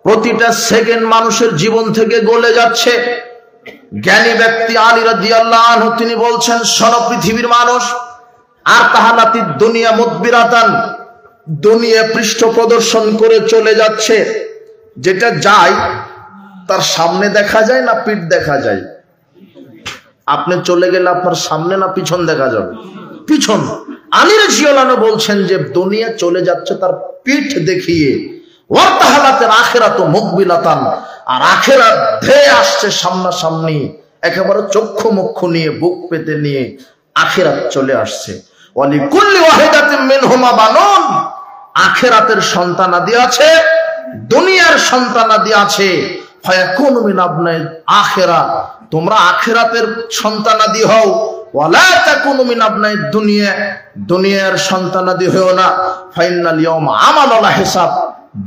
প্রতিটা সেকেন্ড মানুষের জীবন থেকে গলে যাচ্ছে। জ্ঞানী ব্যক্তি আলী রাদিয়াল্লাহু আনহু তিনি বলছেন, শোনো পৃথিবীর মানুষ, আর তাহালাতি দুনিয়া মুদবিরাতান, দুনিয়া পৃষ্ঠ প্রদর্শন করে চলে যাচ্ছে। যেটা যায় তার সামনে দেখা যায় না পিঠ দেখা যায়? আপনি চলে গেলে আপনার সামনে না পিছন দেখা যাবে? পিছন। আলী রাদিয়াল্লাহু আনহু বলছেন যে দুনিয়া চলে যাচ্ছে তার পিঠ দেখিয়ে। ওয়া তাহালাতের আখিরাত মুকবিলাতান, আর আখিরাত ধেয়ে আসছে সামনাসামনি, একেবারে চক্ষু মুখ্য নিয়ে, বুক পেতে নিয়ে আখিরাত চলে আসছে। ওয়ালি কুল্লি ওয়াহিদাতিন মিনহুমা বানুন, আখিরাতের সন্তানাদি আছে, দুনিয়ার সন্তানাদি আছে। ফায়াকুনু মিন আবনাই আখিরা, তোমরা আখিরাতের সন্তানাদি হও। ওয়ালা তাকুনু মিন আবনাই দুনিয়া, দুনিয়ার সন্তানাদি হও না। ফাইনাল ইয়াউমা আমালুল হিসাব,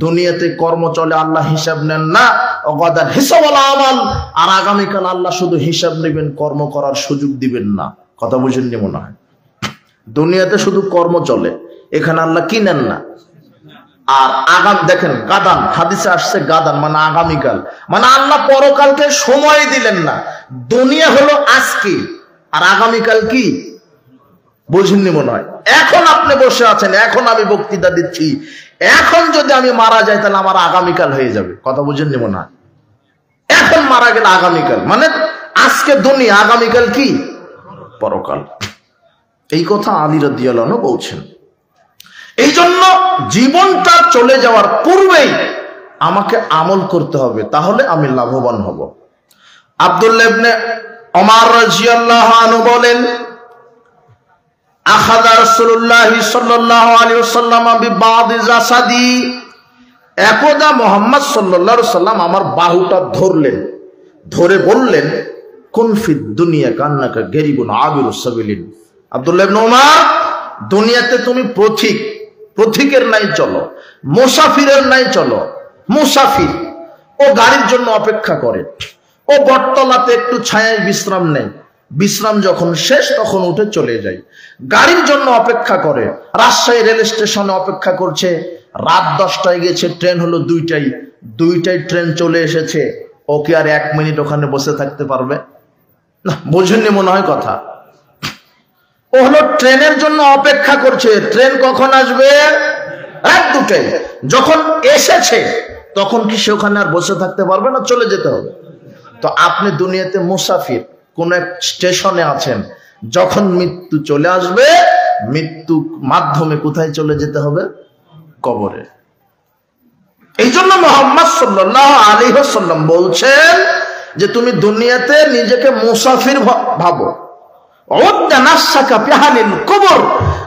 দুনিয়াতে কর্ম চলে, আল্লাহ হিসাব নেন না। অগাদান হিসাবুল আমাল, আর আগামীকাল আল্লাহ শুধু হিসাব নেবেন, কর্ম করার সুযোগ দিবেন না। কথা বুঝেননি মনে হয়? দুনিয়াতে শুধু কর্ম চলে, এখানে আল্লাহ কি নেন না। আর আগাম দেখেন, গাদান, হাদিসে আসছে গাদান মানে আগামীকাল, মানে আল্লাহ পরকালকে সময় দিলেন না। দুনিয়া হলো আজকে, আর আগামীকাল কি বুঝেননি মনে হয়? এখন আপনি বসে আছেন, এখন আমি বক্তৃতা দিচ্ছি, এখন যদি আমি মারা যাই তাহলে আমার আগামীকাল হয়ে যাবে। কথা বুঝেননি মনে হয়? এখন মারা গেলে আগামীকাল, মানে আজকে দুনিয়া, আগামীকাল কি পরকাল। এই কথা আলী রাদিয়াল্লাহু আনহু বলছেন। এই জন্য জীবনটা চলে যাওয়ার পূর্বেই আমাকে আমল করতে হবে, তাহলে আমি লাভবান হব। আব্দুল্লাহ ইবনে ওমর রাদিয়াল্লাহু আনহু বলেন, আখাযা রাসূলুল্লাহ সাল্লাল্লাহু আলাইহি ওয়াসাল্লাম বিবাদি জাসাদি, একদা মুহাম্মদ সাল্লাল্লাহু আলাইহি ওয়াসাল্লাম আমার বাহুটা ধরলেন, ধরে বললেন, কুন ফিদ দুনিয়া কান্নাকা গরিবুন আবিরুস সাবিলিন। আব্দুল্লাহ ইবনে ওমর, দুনিয়াতে তুমি পথিক, পথিকের নাই চলো, মুসাফিরের নাই চলো। মুসাফির ও গাড়ির জন্য অপেক্ষা করে, ও বটতলাতে একটু ছায়ায় বিশ্রাম নেয়, বিশ্রাম যখন শেষ তখন উঠে চলে যায়। গাড়ির জন্য অপেক্ষা করে, রাজশাহী রেল স্টেশনে অপেক্ষা করছে, রাত 10টায় গেছে, ট্রেন হলো 2টায়, 2টায় ট্রেন চলে এসেছে, ও কি আর 1 মিনিট ওখানে বসে থাকতে পারবে না? বোঝেননি মনে হয় কথা? ও হলো ট্রেনের জন্য অপেক্ষা করছে, ট্রেন কখন আসবে? রাত 2টায়। যখন এসেছে তখন কি সে ওখানে আর বসে থাকতে পারবে না? চলে যেতে হবে। তো আপনি দুনিয়াতে মুসাফির, কোন এক স্টেশনে আছেন, যখন মৃত্যু চলে আসবে, মৃত্যু মাধ্যমে কোথায় চলে যেতে হবে? কবরে। এই জন্য মুহাম্মদ সাল্লাল্লাহু আলাইহি ওয়াসাল্লাম বলছেন যে তুমি দুনিয়াতে নিজেকে মুসাফির ভাবো,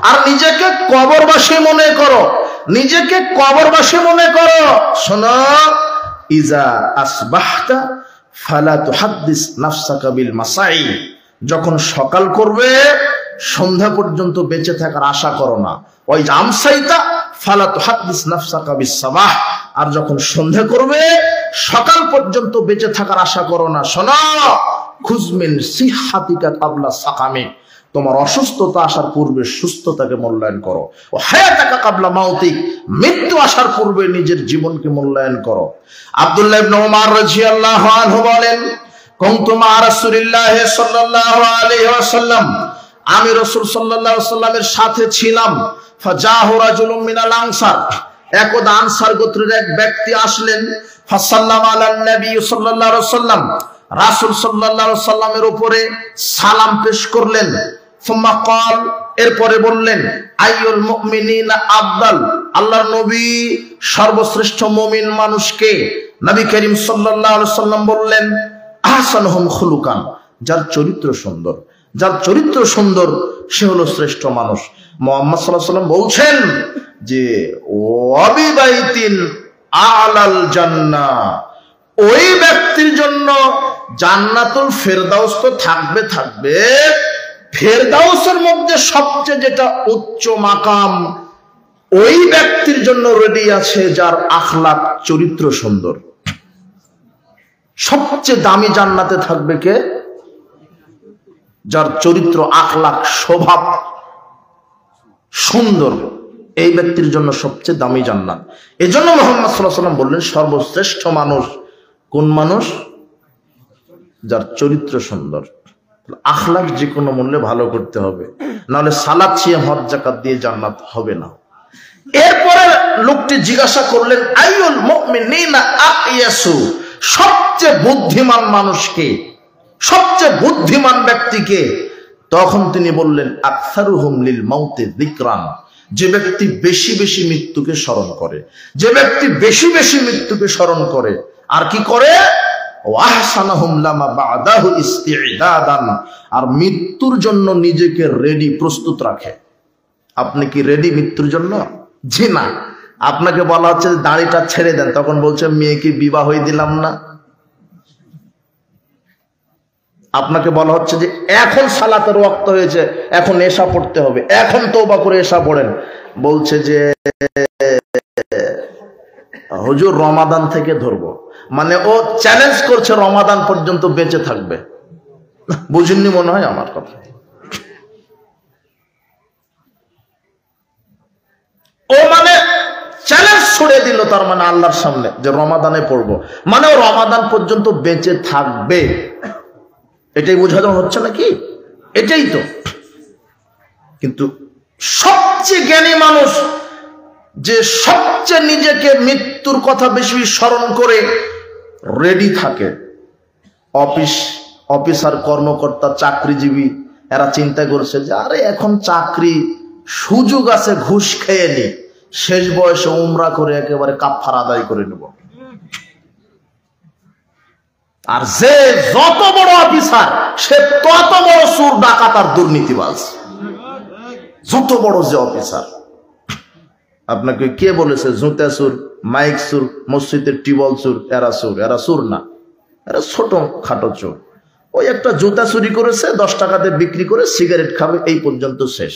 আর নিজেকে কবরবাসী মনে করো, নিজেকে কবরবাসী মনে করো। শোনো, ইজা আসবাহতা ফালা তুহাদ্দিস নাফসাকা বিল মাসাই, যখন সকাল করবে সন্ধ্যা পর্যন্ত বেঁচে থাকার আশা করো না। ওই আমসাইতা ফালা তুহাদ্দিস নাফসাকা বিস সাবাহ, আর যখন সন্ধ্যা করবে সকাল পর্যন্ত বেঁচে থাকার আশা করো না। শোনো, খুজমিন সিহাতিকা কাবলা সাকামি, তোমার অসুস্থতা আসার পূর্বে সুস্থতাকে মূল্যায়ন করো। ও হায়াতাকা কাবলা মাউতিক, মৃত্যু আসার পূর্বে নিজের জীবনকে মূল্যায়ন করো। আব্দুল্লাহ ইবনে উমর রাদিয়াল্লাহু আনহু বলেন, কুনতু মা রাসূলিল্লাহ সাল্লাল্লাহু আলাইহি ওয়াসাল্লাম, আমি রাসূল সাল্লাল্লাহু আলাইহি ওয়াসাল্লামের সাথে ছিলাম। ফাজাহু রাজুলুম মিনাল আনসার, একদা আনসার গোত্রের এক ব্যক্তি আসলেন। ফাসাল্লামা আলান নবী সাল্লাল্লাহু আলাইহি ওয়াসাল্লাম, রাসূল সাল্লাল্লাহু আলাইহি ওয়াসাল্লামের উপরে সালাম পেশ করলেন। সুম্মা ক্বাল, এরপরে বললেন, আইয়ুল মুমিনিনা আফদাল, আল্লাহর নবী সর্বশ্রেষ্ঠ মুমিন মানুষকে? নবী করিম সাল্লাল্লাহু আলাইহি ওয়াসাল্লাম বললেন, আহসানুহুম খুলুকান, যার চরিত্র সুন্দর, যার চরিত্র সুন্দর সে হলো শ্রেষ্ঠ মানুষ। মুহাম্মদ সাল্লাল্লাহু আলাইহি ওয়াসাল্লাম বলছেন যে ওয়াবিবাইতিন আলাল জান্নাহ, ওই ব্যক্তির জন্য জান্নাতুল ফেরদাউস তো থাকবে থাকবে, ফেরদাউসের মধ্যে সবচেয়ে যেটা উচ্চ মাকাম, ওই ব্যক্তির জন্য রেডি আছে যার আখলাক চরিত্র সুন্দর। সবচেয়ে দামি জান্নাতে থাকবে কে? যার চরিত্র, আখলাক, স্বভাব সুন্দর, এই ব্যক্তির জন্য সবচেয়ে দামি জান্নাত। এজন্য মুহাম্মদ সাল্লাল্লাহু আলাইহি ওয়াসাল্লাম বললেন, সর্বশ্রেষ্ঠ মানুষ কোন মানুষ? যার চরিত্র সুন্দর। আখলাক যে কোনো মূল্যে ভালো করতে হবে, নাহলে সালাত সিয়াম হজ যাকাত দিয়ে জান্নাত হবে না। এরপরে লোকটি জিজ্ঞাসা করলেন, আইয়ুল মুমিনিনা আকিয়াসু, সবচেয়ে বুদ্ধিমান মানুষকে, সবচেয়ে বুদ্ধিমান ব্যক্তিকে? তখন তিনি বললেন, আকসারুহুম লিল মাউতি যিকরান, যে ব্যক্তি বেশি বেশি মৃত্যুকে স্মরণ করে, যে ব্যক্তি বেশি বেশি মৃত্যুকে স্মরণ করে। আর কি করে? ওয়াহসানাহুম লামা বাদাহু ইস্তিদাদান, আর মৃত্যুর জন্য নিজেকে রেডি, প্রস্তুত রাখে। আপনি কি রেডি মৃত্যুর জন্য? জি না। আপনাকে বলা হচ্ছে দাড়িটা ছেড়ে দেন, তখন বলছে মেয়েকে বিবাহ হয়ে দিলাম না। আপনাকে বলা হচ্ছে যে এখন সালাতের ওয়াক্ত হয়েছে, এখন এশা পড়তে হবে, এখন তওবা করে এশা পড়েন, বলছে যে হুজুর রমাদান থেকে ধরবো। মানে ও চ্যালেঞ্জ করছে রমাদান পর্যন্ত বেঁচে থাকবে। বুঝেননি মনে হয় আমার কথা। ও মানে চ্যালেঞ্জ ছুড়ে দিল, তার মানে আল্লাহর সামনে, যে রমাদানে পড়বো, মানে ও রমাদান পর্যন্ত বেঁচে থাকবে। এটাই বোঝানো হচ্ছে নাকি? এটাই তো। কিন্তু সবচেয়ে জ্ঞানী মানুষ, যে সবচেয়ে নিজেকে মৃত্যুর কথা বেশি স্মরণ করে রেডি থাকে, অফিসার, কর্মকর্তা, চাকরিজীবী, এরা চিন্তা করছে যে আরে এখন চাকরি সুযোগ আছে, ঘুষ খেয়ে নি, শেষ বয়সে উমরা করে একেবারে কাফারা আদায় করে নেব। আর যে যত বড় অফিসার সে তত বড় চোর, ডাকাত আর দুর্নীতিবাজ। যত বড় যে অফিসার। আপনাকে কে বলেছে জুতা চোর, মাইক চোর, মসজিদের টিবল চোর? এরা চোর, এরা চোর না, এরা ছোট খাটো চোর। ওই একটা জুতা চুরি করেছে, 10 টাকাতে বিক্রি করে সিগারেট খাবে, এই পর্যন্ত শেষ।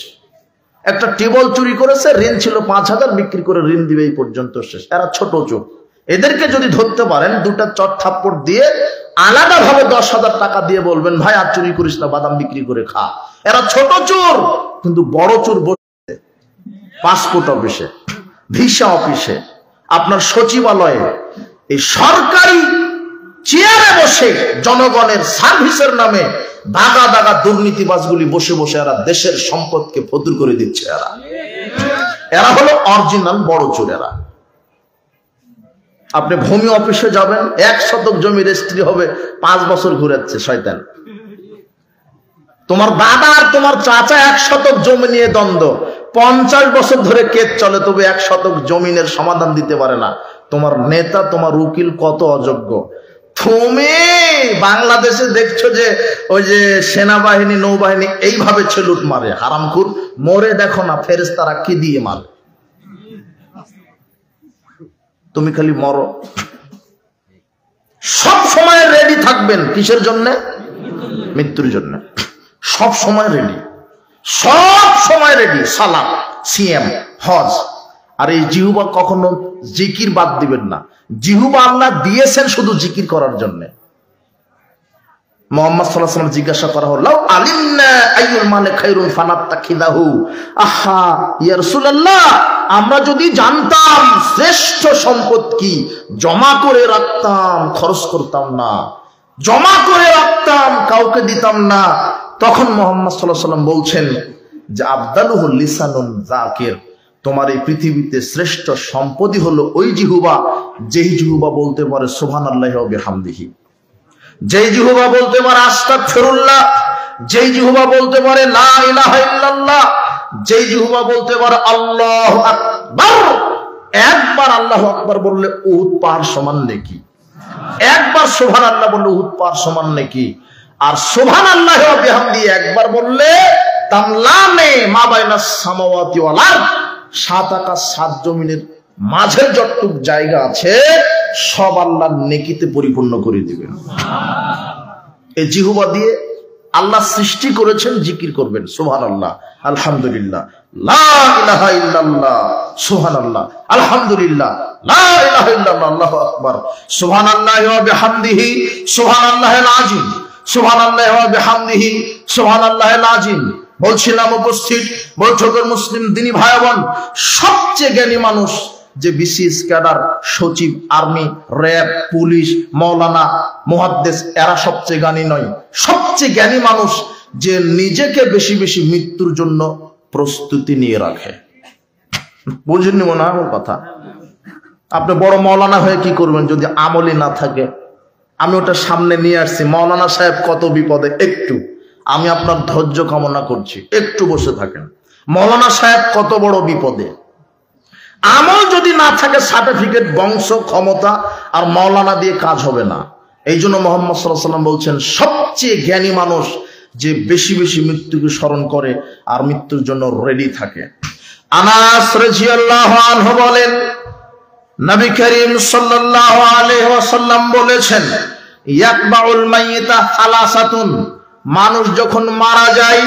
একটা টিবল চুরি করেছে, ঋণ ছিল 5000, বিক্রি করে ঋণ দিবে, এই পর্যন্ত শেষ। এরা ছোট চোর। এদেরকে যদি ধরতে পারেন, দুটা চট থাপ্পড় দিয়ে আলাদা ভাবে 10,000 টাকা দিয়ে বলবেন, ভাই আর চুরি করিস না, বাদাম বিক্রি করে খা। এরা ছোট চোর। কিন্তু বড় চোর বসে পাসপোর্ট অফিসে, ভিসা অফিসে, আপনার সচিবালয়ে, এই সরকারি চেয়ারে বসে জনগণের সার্ভিসের নামে দাগা দাগা দুর্নীতিবাজগুলি বসে বসে এরা দেশের সম্পদকে ফতুর করে দিচ্ছে। এরা হলো অরিজিনাল বড় চোর। এরা, আপনি ভূমি অফিসে যাবেন, 1 শতক জমি রেজিস্ট্রি হবে, 5 বছর ঘুরাচ্ছে শয়তান। তোমার দাদা আর তোমার চাচা 1 শতক জমি নিয়ে দ্বন্দ্ব, 50 বছর ধরে কেস চলে, তবে 1 শতক জমিনের সমাধান দিতে পারে না। তোমার নেতা তোমার উকিল কত অযোগ্য। তুমি বাংলাদেশে দেখছো যে ওই যে সেনাবাহিনী নৌবাহিনী এইভাবে ছেলুট মারে, হারামখুর মরে দেখো না ফেরেশতারা কি দিয়ে মারে। তুমি খালি মরো। সব সময় রেডি থাকবেন কিসের জন্য? মৃত্যুর জন্য। সব সময় রেডি, সব সময় রেডি। সালাম, সিএম, হজ। আর এই জিহুবা কখনো জিকির বাদ দিবেন না। জিহুবা আল্লাহ দিয়েছেন শুধু জিকির করার জন্য। মুহাম্মদ সাল্লাল্লাহু আলাইহি ওয়াসাল্লাম জিজ্ঞাসা করা হলো, আলিমনা আইয়ুল মালে খায়রুন ফানাত্তাখিদাহু। আহা ইয়া রাসূলুল্লাহ, আমরা যদি জানতাম শ্রেষ্ঠ সম্পদ কি, জমা করে রাখতাম, খরচ করতাম না, জমা করে রাখতাম, কাউকে দিতাম না। তখন মুহাম্মদ সাল্লাল্লাহু আলাইহি ওয়াসাল্লাম বলছেন যে আফদালুহু লিসানুন যাকির, তোমার এই পৃথিবীতে শ্রেষ্ঠ সম্পদই হলো ওই জিহুবা, যেই জিহুবা বলতে পারে সুবহানাল্লাহি ওয়া বিহামদিহি, যেই জিহুবা বলতে পারে আস্তাগফিরুল্লাহ, যেই জিহুবা বলতে পারে লা ইলাহা ইল্লাল্লাহ, যেই জিহুবা বলতে পারে আল্লাহু আকবার। একবার আল্লাহু আকবার বললে উহুদ পাহাড় সমান নেকি, একবার সুবহানাল্লাহ বললে উহুদ পাহাড় সমান নেকি। আর সুবহানাল্লাহি ওয়া বিহামদিহি একবার বললে তামলানে মা বাইনাস সামাওয়াতি ওয়াল আরদ, 7 আকাশ 7 জমিনের মাঝের যতটুক জায়গা আছে সব আল্লাহর নেকিতে পরিপূর্ণ করে দিবেন। এই জিহ্বা দিয়ে আল্লাহ সৃষ্টি করেছেন, জিকির করবেন সুবহানাল্লাহ, আলহামদুলিল্লাহ, লা ইলাহা ইল্লাল্লাহ, সুবহানাল্লাহ, আলহামদুলিল্লাহ, লা ইলাহা ইল্লাল্লাহ, আল্লাহু আকবার, সুবহানাল্লাহি ওয়া বিহামদিহি, সুবহানাল্লাহিল আযীম, সুবহানাল্লাহি ওয়া বিহামদিহি, সুবহানাল্লাহিল আযীম। বলছিলাম উপস্থিত বৈঠকের মুসলিম দিনী ভাই বোন, সবচেয়ে জ্ঞানী মানুষ যে বিসিএস ক্যাডার, সচিব, আর্মি, র্যাব, পুলিশ, মাওলানা, মুহাদ্দিস, এরা সবচেয়ে জ্ঞানী নয়। সবচেয়ে জ্ঞানী মানুষ যে নিজেকে বেশি বেশি মৃত্যুর জন্য প্রস্তুতি নিয়ে রাখে। বুঝেননি মনে হয় কথা? আপনি বড় মাওলানা হয়ে কি করবেন যদি আমলই না থাকে? আমি ওটা সামনে নিয়ে আসছি। মাওলানা সাহেব কত বিপদে, একটু আমি আপনার ধৈর্য কামনা করছি, একটু বসে থাকেন। মাওলানা সাহেব কত বড় বিপদে। আমল যদি না থাকে, সার্টিফিকেট, বংশ, ক্ষমতা আর মাওলানা দিয়ে কাজ হবে না। এই জন্য মুহাম্মদ সাল্লাল্লাহু আলাইহি ওয়াসাল্লাম বলছেন সবচেয়ে জ্ঞানী মানুষ যে বেশি বেশি মৃত্যুকে স্মরণ করে আর মৃত্যুর জন্য রেডি থাকে। আনাস রাদিয়াল্লাহু আনহু বলেন, নবী করিম সাল্লাল্লাহু আলাইহি ওয়াসাল্লাম বলেছেন, ইয়াকবাউল মাইয়িতা সালাসাতুন, মানুষ যখন মারা যায়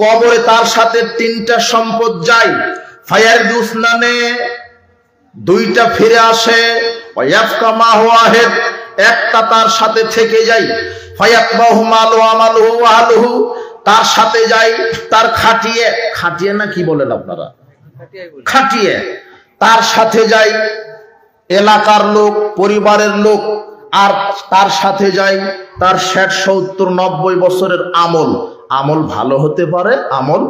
কবরে তার সাথে 3টা সম্পদ যায়। ফায়ারদুসনানে, 2টা ফিরে আসে। ওয়ায়াফকা মা ওয়াহিদ, একটা তার সাথে থেকে যায়। ফায়াকবাহু মালু আমালুহু ওয়া আহলুহু, তার সাথে যায় তার খাটিয়ে, খাটিয়ে না কি বলেন আপনারা, খাটিয়ে তার সাথে যায় এলাকার লোক, পরিবারের লোক, আর তার সাথে যায় তার 60, 70, 90 বছরের আমল। আমল ভালো হতে পারে, আমল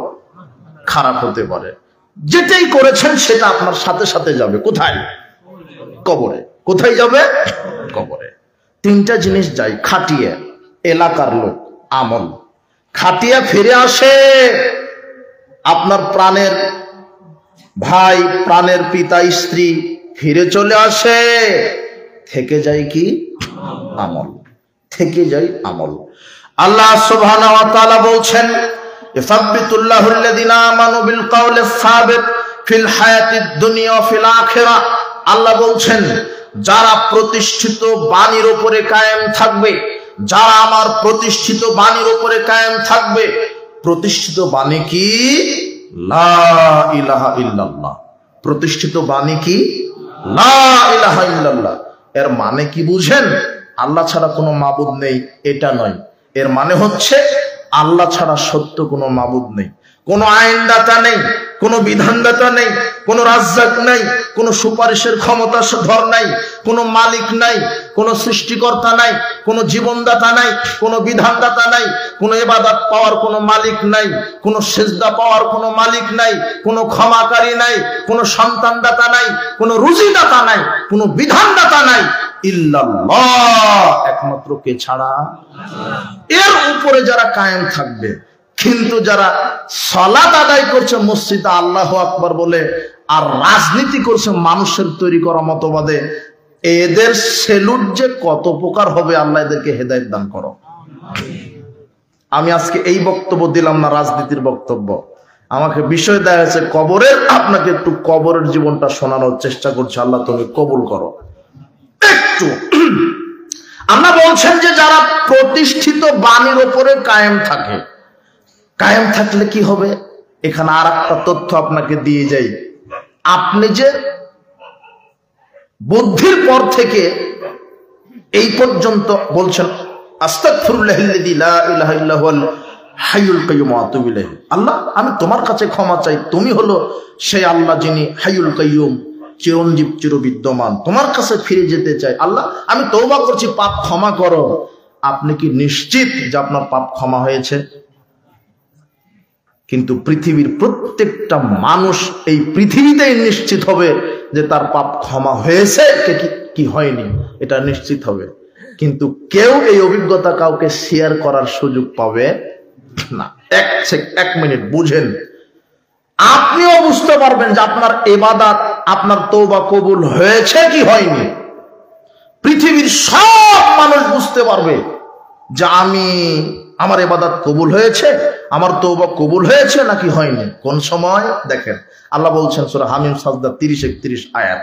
খারাপ হতে পারে। যেটাই করেছেন সেটা আপনার সাথে সাথে যাবে কোথায়? কবরে। কোথায় যাবে? কবরে। 3টা জিনিস যায়, খাটিয়ে, এলাকার লোক, আমল। খাটিয়ে ফিরে আসে আপনার প্রাণের ভাই, প্রাণের পিতা, স্ত্রী ফিরে চলে আসে। থেকে যায় কি? আমল। থেকে যায় আমল। আল্লাহ সুবহানাহু ওয়া তাআলা বলছেন, ইসাব্বিতুল্লাহু আল্লাযিনা আমানু বিল কাওলিস সাবিত ফিল হায়াতিদ দুনিয়া ওয়া ফিল আখিরাহ। আল্লাহ বলছেন যারা প্রতিষ্ঠিত বাণীর উপরে কায়েম থাকবে, যারা আমার প্রতিষ্ঠিত বাণীর উপরে কায়েম থাকবে। প্রতিষ্ঠিত বাণী কি? লা ইলাহা ইল্লাল্লাহ। প্রতিষ্ঠিত বাণী কি? লা ইলাহা ইল্লাল্লাহ। এর মানে কি বুঝেন? আল্লাহ ছাড়া কোনো মাবুদ নেই এটা নয়। এর মানে হচ্ছে আল্লাহ ছাড়া সত্য কোনো মাবুদ নেই, কোনো আইনদাতা নেই, কোনো বিধানদাতা নেই, কোনো রাজ্জাক নেই, কোনো সুপারিশের ক্ষমতাধর নাই, কোনো মালিক নাই, কোনো সৃষ্টিকর্তা নাই, কোনো জীবনদাতা নাই, কোনো বিধানদাতা নাই, কোনো ইবাদত পাওয়ার কোনো মালিক নাই, কোনো সিজদা পাওয়ার কোনো মালিক নাই, কোনো ক্ষমাকারী নাই, কোনো সন্তানদাতা নাই, কোনো রুজিদাতা নাই, কোনো বিধানদাতা নাই, ইল্লাল্লাহ, একমাত্র কে ছাড়া? এর উপরে যারা কায়েম থাকবে। কিন্তু যারা সালাত আদায় করছে মসজিদে আল্লাহু আকবার বলে আর রাজনীতি করছে মানুষের তৈরি করা মতবাদে। এদের সেলুট যে কত প্রকার হবে, আল্লাহ এদেরকে হেদায়েত দান করো। আমি আজকে এই বক্তব্য দিলাম না রাজনীতির বক্তব্য, আমাকে বিষয় দেয়া হয়েছে কবরের, আপনাকে একটু কবরের জীবনটা শোনানোর চেষ্টা করছে। আল্লাহ তুমি কবুল করো। একটু আমরা বলছেন যে যারা প্রতিষ্ঠিত বাণীর উপরে কায়েম থাকে, কায়েম থাকলে কি হবে, এখানে আর একটা তথ্য আপনাকে দিয়ে যাই। আপনি যে বুদ্ধির পর থেকে এই পর্যন্ত বলছেন আস্তাগফিরুল্লাহিল্লাযী লা ইলাহা ইল্লা হুয়াল হাইয়ুল কাইয়্যুম ওয়া আতুবু ইলাইহি, আল্লাহ আমি তোমার কাছে ক্ষমা চাই, তুমি হলো সেই আল্লাহ যিনি হাইয়ুল কাইয়্যুম, চিরঞ্জীব চিরবিদ্যমান, তোমার কাছে ফিরে যেতে চাই, আল্লাহ আমি তওবা করছি, পাপ ক্ষমা করো। আপনি কি নিশ্চিত যে আপনার পাপ ক্ষমা হয়েছে? কিন্তু পৃথিবীর প্রত্যেকটা মানুষ এই পৃথিবীতেই নিশ্চিত হবে যে তার পাপ ক্ষমা হয়েছে কি হয়নি, এটা নিশ্চিত হবে। কিন্তু কেউ এই অভিজ্ঞতা কাউকে শেয়ার করার সুযোগ পাবে না। এক মিনিট বুঝেন, আপনিও বুঝতে পারবেন যে আপনার ইবাদত, আপনার তওবা কবুল হয়েছে কি হয়নি। পৃথিবীর সব মানুষ বুঝতে পারবে যে আমার ইবাদত কবুল হয়েছে, আমার তওবা কবুল হয়েছে নাকি হয়নি। কোন সময় দেখেন, আল্লাহ বলছেন সূরা হামিম সাজদা 30-31 আয়াত,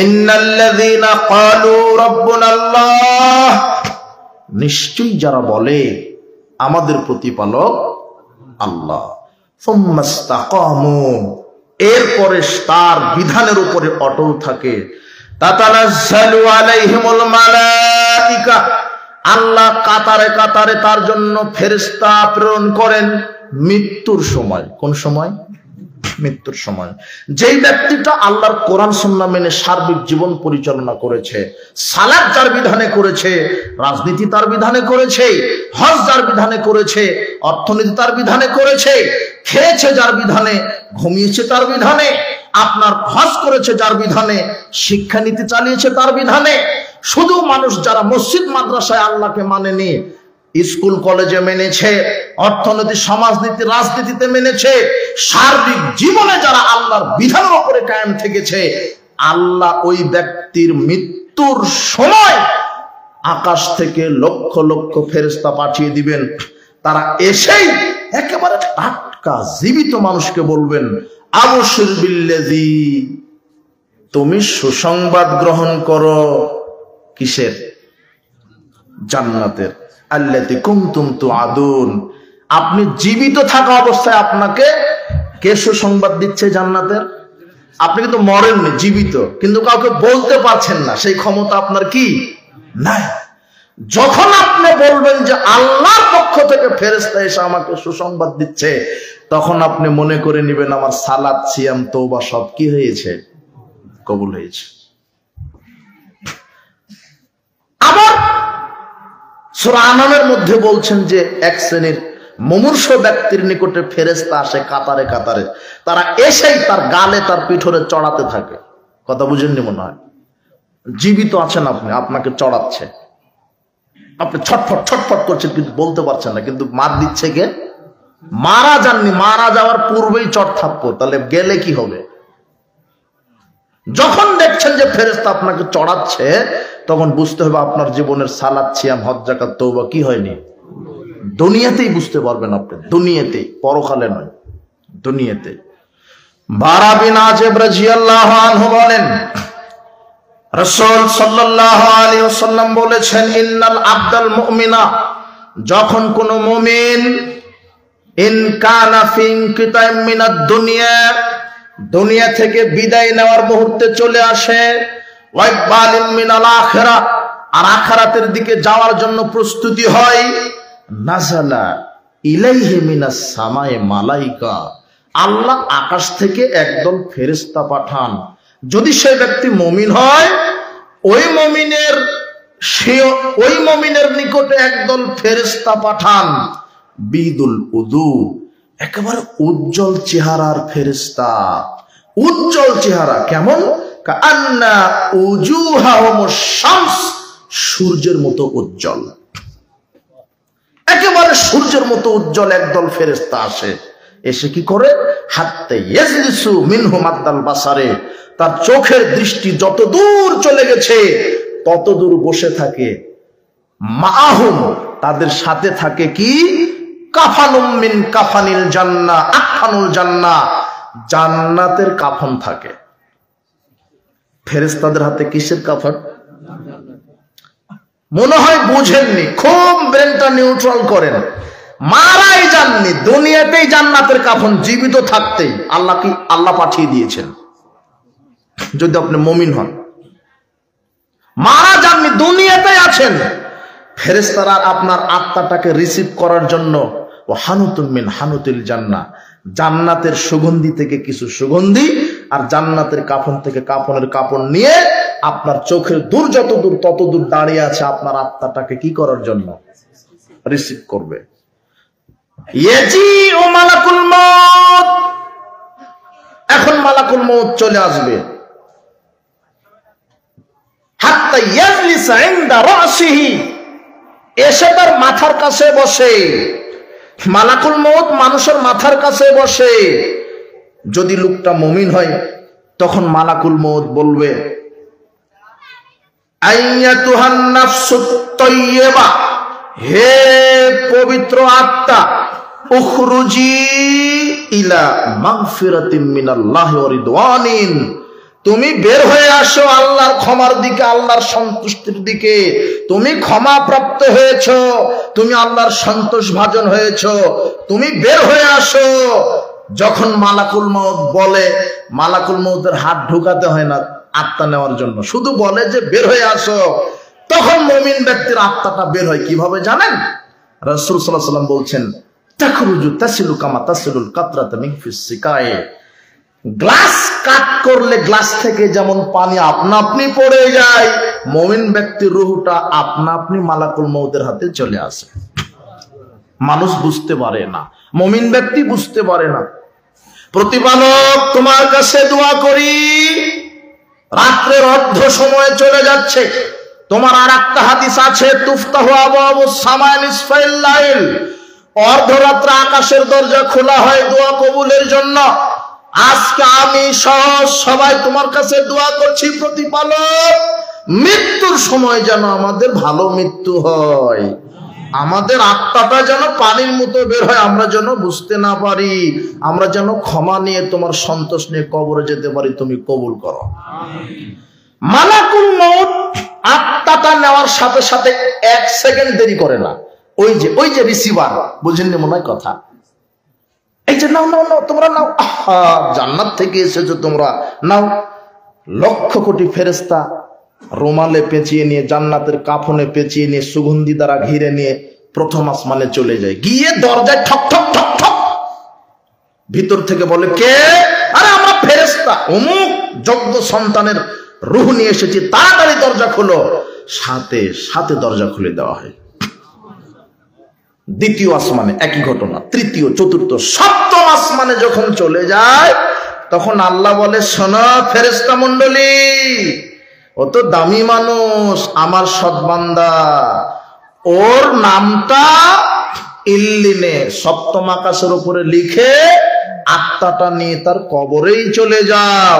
ইন্নাল্লাযীনা ক্বালু রাব্বুনাল্লাহ, নিশ্চয়ই যারা বলে আমাদের প্রতিপালক আল্লাহ, সুম্মাস্তাকামু, এরপরে তার বিধানের উপরে অটল থাকে, তাতানাজ্জালু আলাইহিমুল মালাইকা, আল্লাহ কাতারে কাতারে তার জন্য ফেরেশতা প্রেরণ করেন মৃত্যুর সময়। কোন সময়? মৃত্যুর সময়। যেই ব্যক্তিটা আল্লাহর কোরআন সুন্নাহ মেনে সার্বিক জীবন পরিচালনা করেছে, সালাত যার বিধানে করেছে, রাজনীতি তার বিধানে করেছে, হজ যার বিধানে করেছে, অর্থনীতি তার বিধানে করেছে, খেয়েছে যার বিধানে, ঘুমিয়েছে তার বিধানে, আপনার হজ করেছে যার বিধানে, শিক্ষানীতি চালিয়েছে তার বিধানে। শুধু মানুষ যারা মসজিদ মাদ্রাসায় আল্লাহকে মানেনি, স্কুল কলেজে মেনেছে, অর্থনীতি সমাজনীতি রাজনীতিতে মেনেছে, সার্বিক জীবনে যারা আল্লাহর বিধানের উপরে কায়েম থেকেছে, আল্লাহ ওই ব্যক্তির মৃত্যুর সময় আকাশ থেকে লক্ষ লক্ষ ফেরেশতা পাঠিয়ে দিবেন। তারা এসেই একেবারে টাটকা জীবিত মানুষকে বলবেন, আবশির বিল্লাযী, তুমি সুসংবাদ গ্রহণ করো। কিসের? জান্নাতের। আল্লাতী কুনতুম তুআদুন, আপনি জীবিত থাকা অবস্থায় আপনাকে কে সুসংবাদ দিচ্ছে জান্নাতের? আপনি কিন্তু মরেননি, জীবিত, কিন্তু কাউকে বলতে পারছেন না, সেই ক্ষমতা আপনার কি নাই। যখন আপনি বলবেন যে আল্লাহর পক্ষ থেকে ফেরেশতা এসে আমাকে সুসংবাদ দিচ্ছে, তখন আপনি মনে করে নেবেন আমার সালাত, সিয়াম, তওবা সব কি হয়েছে? কবুল হয়েছে। আবার সূরা আনামের মধ্যে বলছেন যে এক শ্রেণীর মুমূর্ষ ব্যক্তির নিকটে ফেরেশতা আসে কাতারে কাতারে, তারা এসেই তার গালে তার পিঠরে চড়াতে থাকে। কথা বুঝেননি মনে হয়? জীবিত আছেন আপনি, আপনাকে চড়াচ্ছে, আপনি ছটফট ছটফট করছেন কিন্তু বলতে পারছেন না, কিন্তু মার দিচ্ছে কে? মারা যাননি, মারা যাওয়ার পূর্বেই চট থাপ্পড়, তাহলে গেলে কি হবে? যখন দেখছেন যে ফেরেশতা আপনাকে চড়াচ্ছে, তখন বুঝতে হবে আপনার জীবনের সালাত, সিয়াম, হজ, যাকাত, তওবা কি হয়নি। দুনিয়াতেই বুঝতে পারবেন আপনি, দুনিয়াতেই, পরকালে নয়, দুনিয়াতে। বারা বিন আযিব রাদিয়াল্লাহু আনহু বলেন, রাসূল সাল্লাল্লাহু আলাইহি ওয়াসাল্লাম বলেছেন, ইন্নাল আবদাল মুমিনা, যখন কোন মুমিন ইন কানা ফি ইনকিতাইম মিনাদ দুনিয়া, দুনিয়া থেকে বিদায় নেওয়ার মুহূর্তে চলে আসে, ওয়া ইকবালিন মিনাল আখিরাহ, আর আখিরাতের দিকে যাওয়ার জন্য প্রস্তুতি হয়, নাযালা ইলাইহি মিনাস সামাই মালাইকা, আল্লাহ আকাশ থেকে একদল ফেরেশতা পাঠান। যদি সেই ব্যক্তি মুমিন হয়, ওই মুমিনের নিকটে একদল ফেরেশতা পাঠান, বিদুল উদু, একেবারে উজ্জ্বল চেহারার ফেরেশতা। উজ্জ্বল চেহারা কেমন? কাআন্না উজুহাহুমুশ শামস, সূর্যের মতো উজ্জ্বল, একেবারে সূর্যের মতো উজ্জ্বল একদল ফেরেশতা আসে, এসে কি করে, হাত্তা ইয়াজলিসু মিনহু মাদ্দাল বাসারে, তার চোখের দৃষ্টি যত দূর চলে গেছে তত দূর বসে থাকে। মাআহুম, তাদের সাথে থাকে কি, কাফানুম মিন কাফানিল জান্নাহ, আখানুল জান্নাহ, জান্নাতের কাফন থাকে। ফেরেশতাদের হাতে কিসের কাফন? মনে হয় বুঝেননি, খুব ব্রেনটা নিউট্রাল করেন। মারাই যাননি, দুনিয়াতেই জান্নাতের কাফন জীবিত থাকতেই আল্লাহ পাঠিয়ে দিয়েছেন, যদি আপনি মুমিন হন। মারা যাননি, দুনিয়াতেই আছেন। ফেরেশতারা আপনার আত্মাটাকে রিসিভ করার জন্য ও হানুতুন মিন হানুতিল জান্নাহ, জান্নাতের সুগন্ধি থেকে কিছু সুগন্ধি আর জান্নাতের কাফন থেকে কাফনের কাপড় নিয়ে আপনার চোখের দূর যত দূর তত দূর দাঁড়িয়ে আছে আপনার আত্মাটাকে কি করার জন্য, রিসিভ করবে। ইয়াজি ও মালাকুল মউত, এখন মালাকুল মউত চলে আসবে। হাত্তা ইয়াজলিসা ইনদা রাসিহি, এসে তার মাথার কাছে বসে। মালাকুল মউত মানুষের মাথার কাছে বসে। যদি লোকটা মুমিন হয় তখন মালাকুল মউত বলবে, আইয়াতুহান নাফসুত তাইয়্যিবা, হে পবিত্র আত্মা, উখরুজি ইলা মাগফিরাতিম মিনাল্লাহি ওয়া রিদওয়ানিন, তুমি বের হয়ে আসো আল্লাহর ক্ষমার দিকে, আল্লাহর সন্তুষ্টির দিকে। তুমি ক্ষমা প্রাপ্ত হয়েছো, তুমি আল্লাহর সন্তোষ ভাজন হয়েছো, তুমি বের হয়ে আসো। যখন মালাকুল মউত বলে, মালাকুল মউতের হাত ঢুকাতে হয় না আত্মা নেওয়ার জন্য, শুধু বলে যে বের হয়ে আসো, তখন মুমিন ব্যক্তির আত্মাটা বের হয়। কিভাবে জানেন? রাসূল সাল্লাল্লাহু আলাইহি ওয়াসাল্লাম বলছেন, তাখরুজু তাসিলু কামা তাসিলুল কাতরাতু মিন ফিস সিকায়ে, গ্লাস কাট করলে গ্লাস থেকে যেমন পানি আপনা আপনি পড়ে যায়, মুমিন ব্যক্তির রূহটা আপনা আপনি মালাকুল মউতের হাতে চলে আসে। মানুষ বুঝতে পারে না, মুমিন ব্যক্তি বুঝতে পারে না। প্রতিপালক, তোমার কাছে দোয়া করি, রাত্রের অর্ধ সময় চলে যাচ্ছে। তোমার আর একটা হাদিস আছে, তুফতাহু আবওয়াবুস সামা'i নিসফাইল লাইল, অর্ধরাত্রে আকাশের দরজা খোলা হয় দোয়া কবুলের জন্য। আজকে আমি সহ সবাই তোমার কাছে দোয়া করছি, প্রতিপালক, মৃত্যুর সময় যেন আমাদের ভালো মৃত্যু হয়, আমাদের আত্মাটা যেন পানির মতো বের হয়, আমরা যেন বুঝতে না পারি, আমরা যেন ক্ষমা নিয়ে তোমার সন্তোষ নিয়ে কবরে যেতে পারি, তুমি কবুল করো। মালাকুল মউত আত্মাটা নেওয়ার সাথে সাথে 1 সেকেন্ড দেরি করে না। ওই যে রিসিভার, বুঝেননি মনে হয় কথা, এই যে নাও নাও নাও, তোমরা নাও, জান্নাত থেকে এসেছো তোমরা, নাও। লক্ষ কোটি ফেরেশতা রুমালে পেঁচিয়ে নিয়ে, জান্নাতের কাফনে পেঁচিয়ে নিয়ে, সুগন্ধি দ্বারা ঘিরে নিয়ে প্রথম আসমানে চলে যায়। গিয়ে দরজায় ঠক ঠক ঠক ঠক, ভিতর থেকে বলে, কে? আরে আমরা ফেরেশতা, অমুক যোগ্য সন্তানের রূহ নিয়ে এসেছি, তাড়াতাড়ি দরজা খোলো। সাথে সাথে দরজা খুলে দেওয়া হয়। দ্বিতীয় আসমানে একই ঘটনা, তৃতীয়, চতুর্থ, সপ্তম আসমানে যখন চলে যায় তখন আল্লাহ বলে, শোনো ফেরেশতা মণ্ডলী, ও তো দামি মানুষ, আমার সৎবান্দা, ওর নামটা ইল্লিনে সপ্তম আকাশের উপরে লিখে আত্মাটা নিয়ে তার কবরেই চলে যাও।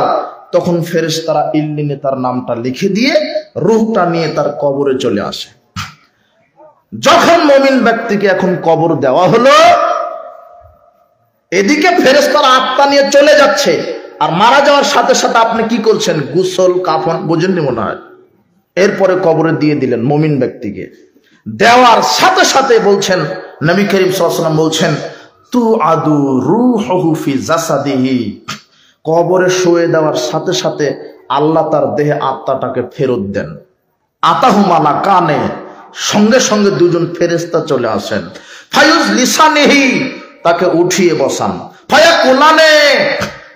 তখন ফেরেশতারা ইল্লিনে তার নামটা লিখে দিয়ে রূহটা নিয়ে তার কবরে চলে আসে। যখন মুমিন ব্যক্তিকে এখন কবর দেওয়া হলো, এদিকে ফেরেশতারা আত্মা নিয়ে চলে যাচ্ছে, আর মারা যাওয়ার সাথে সাথে আপনি কি করছেন? গোসল, কাফন, বুঝেননি মনে হয়, এরপরে কবরে দিয়ে দিলেন মুমিন ব্যক্তিকে। দেওয়ার সাথে সাথে বলছেন, নবী করিম সাল্লাল্লাহু আলাইহি ওয়াসাল্লাম বলছেন, তু আদু রূহুহু ফি জাসাদিহি, কবরে শুয়ে দেওয়ার সাথে সাথে আল্লাহ তার দেহে আত্মাটাকে ফেরত দেন। আতাহু মালাকানে, সঙ্গে সঙ্গে দুজন ফেরেশতা চলে আসেন। ফায়ুজ লিসানিহি, তাকে উঠিয়ে বসান। ফায়াকুলানে,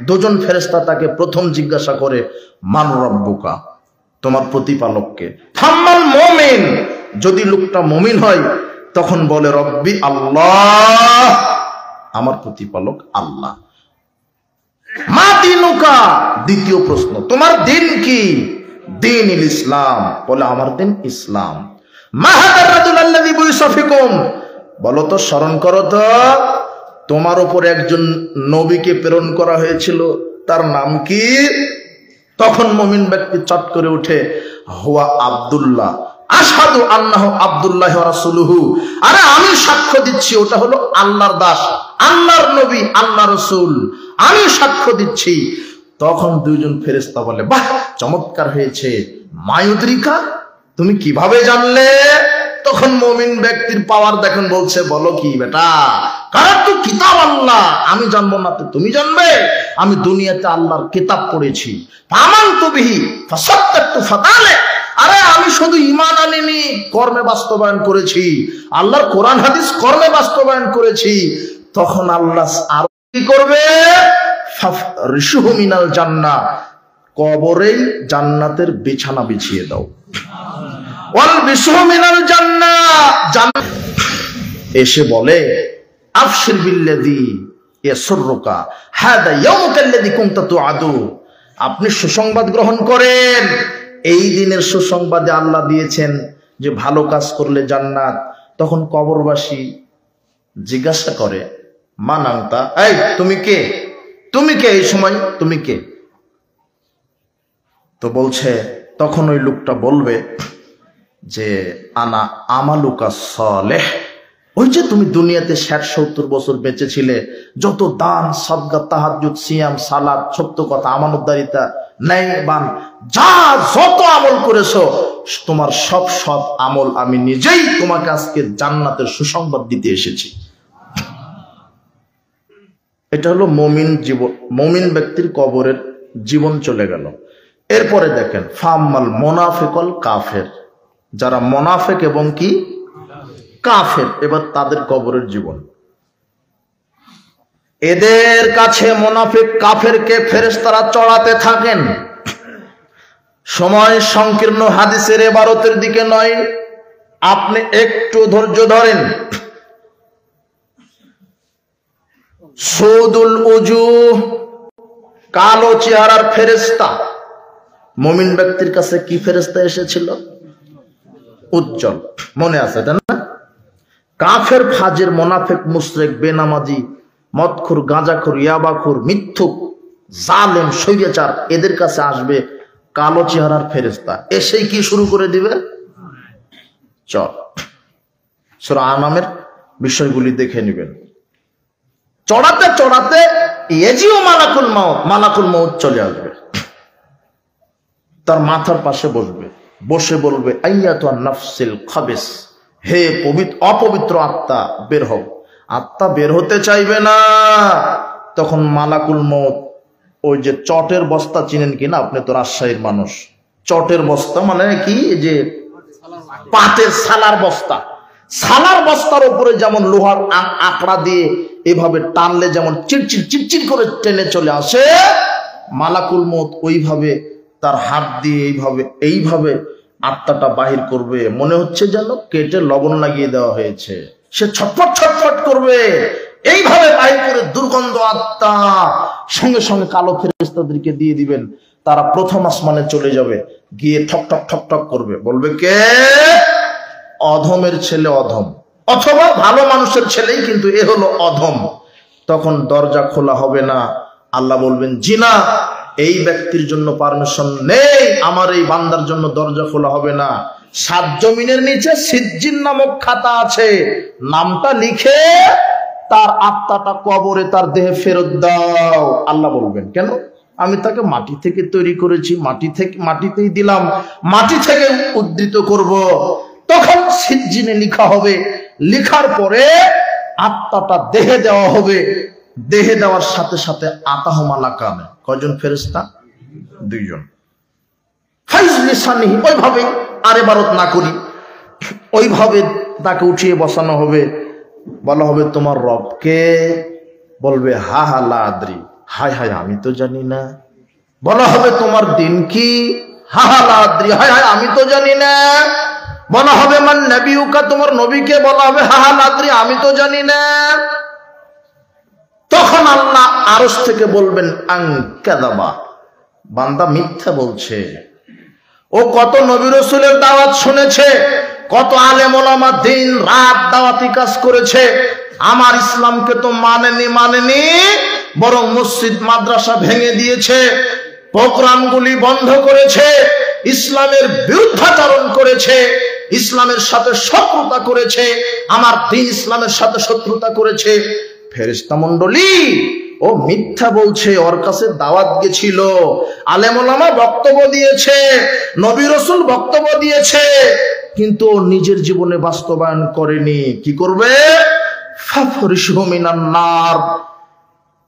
দুজন ফেরেশতা তাকে প্রথম জিজ্ঞাসা করে, মান রাব্বুকা, তোমার প্রতিপালককে। ফাম্মাল মুমিন, যদি লোকটা মুমিন হয় তখন বলে, রব্বি আল্লাহ, আমার প্রতিপালক আল্লাহ। মা দিনুকা, দ্বিতীয় প্রশ্ন, তোমার দিন কি? দীনুল ইসলাম, বলে আমার দিন ইসলাম। মা হাদার রাজুল আল্লাযী বুইসা ফিকুম, বলো তো, স্মরণ করো তো, তোমার উপর একজন নবীকে প্রেরণ করা হয়েছিল, তার নাম কি? তখন মুমিন ব্যক্তি চট করে উঠে, হুয়া আব্দুল্লাহ, আশহাদু আন্নাহু আব্দুল্লাহি ওয়া রাসূলুহু, আরে আমি সাক্ষ্য দিচ্ছি ওটা হলো আল্লাহর দাস, আল্লাহর নবী, আল্লাহর রাসূল, আমি সাক্ষ্য দিচ্ছি। তখন দুইজন ফেরেশতা বলে, বাহ, চমৎকার হয়েছে, মায়ুদ্রিকা, তুমি কিভাবে জানলে? তখন মুমিন ব্যক্তির পাওয়ার দেখেন, বলছে, বলো কি বেটা, কারণ তো কিতাব আল্লাহ, আমি জানবো না তো তুমি জানবে? আমি দুনিয়াতে আল্লাহর কিতাব পড়েছি, আমানতু বিহি ফাসাদদাকতু ফাদালে, আরে আমি শুধু ঈমান আনিনি, কর্মে বাস্তবায়ন করেছি, আল্লাহর কোরআন হাদিস কর্মে বাস্তবায়ন করেছি। তখন আল্লাহ আর কি করবে? ফাফরিশুহু মিনাল জান্নাহ, কবরেই জান্নাতের বিছানা বিছিয়ে দাও। ওয়াল বিশুহু মিনাল জান্নাহ, এসে বলে, আফশির বিল্লাযী ইয়াসুররুকা হাদা ইয়াউমুকাল্লাযী কুনতা তুআদু, আপনি সুসংবাদ গ্রহণ করেন, এই দিনের সুসংবাদে আল্লাহ দিয়েছেন যে ভালো কাজ করলে জান্নাত। তখন কবরবাসী জিজ্ঞাসা করে, মান আনতা, এই তুমি কে, তুমি কে, এই সময় তুমি কে? তো বলছে, তখন ওই লোকটা বলবে যে আনা আমালুকা সালেহ, ওই যে তুমি দুনিয়াতে 60-70 বছর বেঁচে ছিলে, যত দান, সাদকা, তাহাজ্জুদ, সিয়াম, সালাত, সত্য কথা, আমানতদারিতা, ন্যায়বান, যা যত আমল করেছো, তোমার সব সৎ আমল আমি নিজেই তোমাকে আজকে জান্নাতের সুসংবাদ দিতে এসেছি। এটা হলো মুমিন জীবন, মুমিন ব্যক্তির কবরের জীবন চলে গেল। এরপরে দেখেন, ফাম্মাল মুনাফিকুল কাফের, যারা মুনাফিক এবং কি কাফের, এবার তাদের কবরের জীবন। এদের কাছে মুনাফিক কাফেরকে ফেরেশতারা চড়াতে থাকেন। সময় সংকীর্ণ, হাদিসের ইবারতের দিকে নয়, আপনি একটু ধৈর্য ধরেন। সুদুল উজুহ, কালো চেহারার ফেরেশতা। মুমিন ব্যক্তির কাছে কি ফেরেশতা এসেছিল? উজ্জ্বল, মনে আছে তাই না? কাফের, ফাজির, মুনাফিক, মুশরিক, বেনামাজি, মদখুর, গাঁজাখুর, ইয়াবাখুর, মিথ্যুক, জালেম, স্বৈরাচার, এদের কাছে আসবে কালো চেহারার ফেরেশতা। এসেই কি শুরু করে দিবে? চল সূরা আনামের বিষয়গুলি দেখে নেবেন। চড়াতে চড়াতে ইয়াজিউ মালাকুল মাউত, মালাকুল মাউত চলে আসবে, তার মাথার পাশে বসবে, বসে বলবে, আইয়াতুন নাফসিল খাবিস, হে অপবিত্র আত্মা, বের হও। আত্মা বের হতে চাইবে না। তখন মালাকুল মউত, ওই যে চটের বস্তা চিনেন কিনা, আপনি তো রাজশাহীর মানুষ, চটের বস্তা মানে কি, যে পাটের সালার বস্তা, সালার বস্তার উপরে যেমন লোহার আকড়া দিয়ে এভাবে টানলে যেমন চিরচির চিরচির করে টেনে চলে আসে, মালাকুল মউত ওইভাবে তার হাত দিয়ে এইভাবে আত্মাটা বাহির করবে, মনে হচ্ছে যেন কেটে লবণ লাগিয়ে দেওয়া হয়েছে। সে ছটফট ছটফট করবে, এইভাবে বাহির করে দুর্গন্ধ আত্মা সঙ্গে সঙ্গে কালো ফেরেশতাদেরকে দিয়ে দিবেন। তারা প্রথম আসমানে চলে যাবে, গিয়ে ঠক ঠক ঠক ঠক করবে, বলবে, কে? অধমের ছেলে অধম, অথবা ভালো মানুষের ছেলেই, কিন্তু এ হলো অধম। তখন দরজা খোলা হবে না। আল্লাহ বলবেন, জি না, এই ব্যক্তির জন্য পারমিশন নেই, আমার এই বান্দার জন্য দরজা খোলা হবে না। 7 জমিনের নিচে সিজ্জিন নামক খাতা আছে, নামটা লিখে তার আত্মাটা কবরে, তার দেহে ফেরত দাও। আল্লাহ বলবেন, কেন? আমি তাকে মাটি থেকে তৈরি করেছি, মাটিতেই দিলাম, মাটি থেকে উদ্ধৃত করব। তখন সিজ্জিনে লিখা হবে, লিখার পরে আত্মাটা দেহে দেওয়া হবে। দেহে দেওয়ার সাথে সাথে আতাহু মালাকানে, কয়জন ফেরেশতা? 2 জন। ফাইজলিসানিহি, ওইভাবে আর ইবারত না করি, ওইভাবে তাকে উঠিয়ে বসানো হবে। বলা হবে, তোমার রবকে? বলবে, হা হা লা আদরি, হায় হায় আমি তো জানি না। বলা হবে, তোমার দিন কি? হা হা লা আদরি, হায় হায় আমি তো জানি না। বলা হবে, মান নবিয়ুকা, তোমার নবীকে? বলা হবে, হা হা লা আদরি, আমি তো জানি না। তখন আল্লাহ আরশ থেকে বলবেন, আন কাযাবা, বান্দা মিথ্যা বলছে। ও কত নবী রাসূলের দাওয়াত শুনেছে, কত আলেম ওলামা দিন রাত দাওয়াতি কাজ করেছে, আমার ইসলামকে তো মানেনি, বরং মসজিদ মাদ্রাসা ভেঙে দিয়েছে, প্রোগ্রামগুলি বন্ধ করেছে, ইসলামের বিরুদ্ধাচরণ করেছে, ইসলামের সাথে শত্রুতা করেছে, আমার দ্বীন ইসলামের সাথে শত্রুতা করেছে। ফেরেশতা মণ্ডলী ও মিথ্যা বলছে, ওর কাছে দাওয়াত গেছিল, আলেম ওলামা বক্তব্য দিয়েছে, নবী রাসূল বক্তব্য দিয়েছে, কিন্তু ও নিজের জীবনে বাস্তবায়ন করেনি। কি করবে? ফাফরিশহু মিনান নার,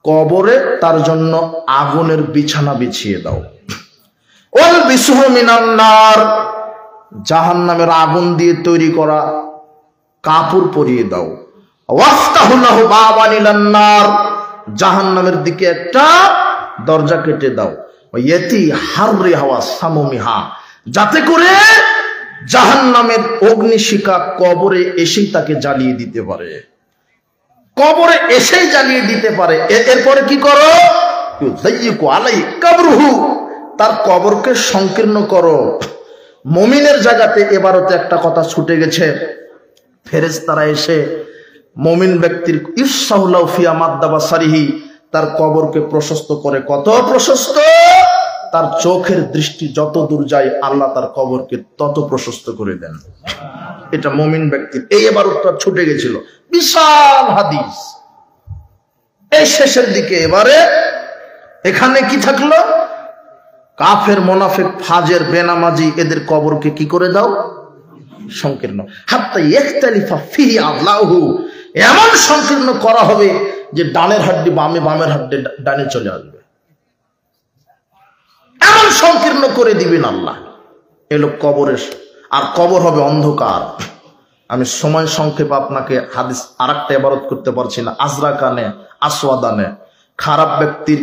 কবরে তার জন্য আগুনের বিছানা বিছিয়ে দাও। ওয়াল বিসহু মিনান নার, জাহান্নামের আগুন দিয়ে তৈরি করা কাপড় পরিয়ে দাও। ওয়াফতাহু লাহু বাবান ইলান নার, জাহান্নামের দিকে একটা দরজা কেটে দাও। ইয়াতি হাররিহা ওয়া সামুমিহা, যাতে করে জাহান্নামের অগ্নিশিখা কবরে এসেই তাকে জ্বালিয়ে দিতে পারে, কবরে এসেই জ্বালিয়ে দিতে পারে। এরপরে কি করো? ইউযায়্যিকু আলাইহি কবরহু, তার কবরকে সংকীর্ণ করো। মুমিনের জায়গাতে এবারতে একটা কথা ছুটে গেছে, ফেরেশতারা এসে মুমিন ব্যক্তির ইফসাহুল্লাহু ফিয়া মাদ্দা বাসারিহি, তার কবরকে প্রশস্ত করে। কত প্রশস্ত? তার চোখের দৃষ্টি যত দূর যায় আল্লাহ তার কবরকে তত প্রশস্ত করে দেন। এটা মুমিন ব্যক্তির। এই এবারটা ছুটে গেছিল, বিশাল হাদিস। এই শেষের দিকে এবারে এখানে কি থাকলো? কাফের, মুনাফিক, ফাজের, বেনামাজি, এদের কবরকে কি করে দাও? সংকীর্ণ। হাত্তা ইখতালিফা ফিহি আল্লাহু, এমন সংকীর্ণ করা হবে যে ডানের হাড্ডি বামে, বামের হাড্ডি ডানে চলে আসবে, এমন সংকীর্ণ করে দিবেন আল্লাহ। এলো কবরের। আর কবর হবে অন্ধকার। আমি সময় সংক্ষেপ আপনাকে হাদিস আরেকটা ইবারত করতে পারছি না। আজরাকানে আসওয়াদানে, খারাপ ব্যক্তির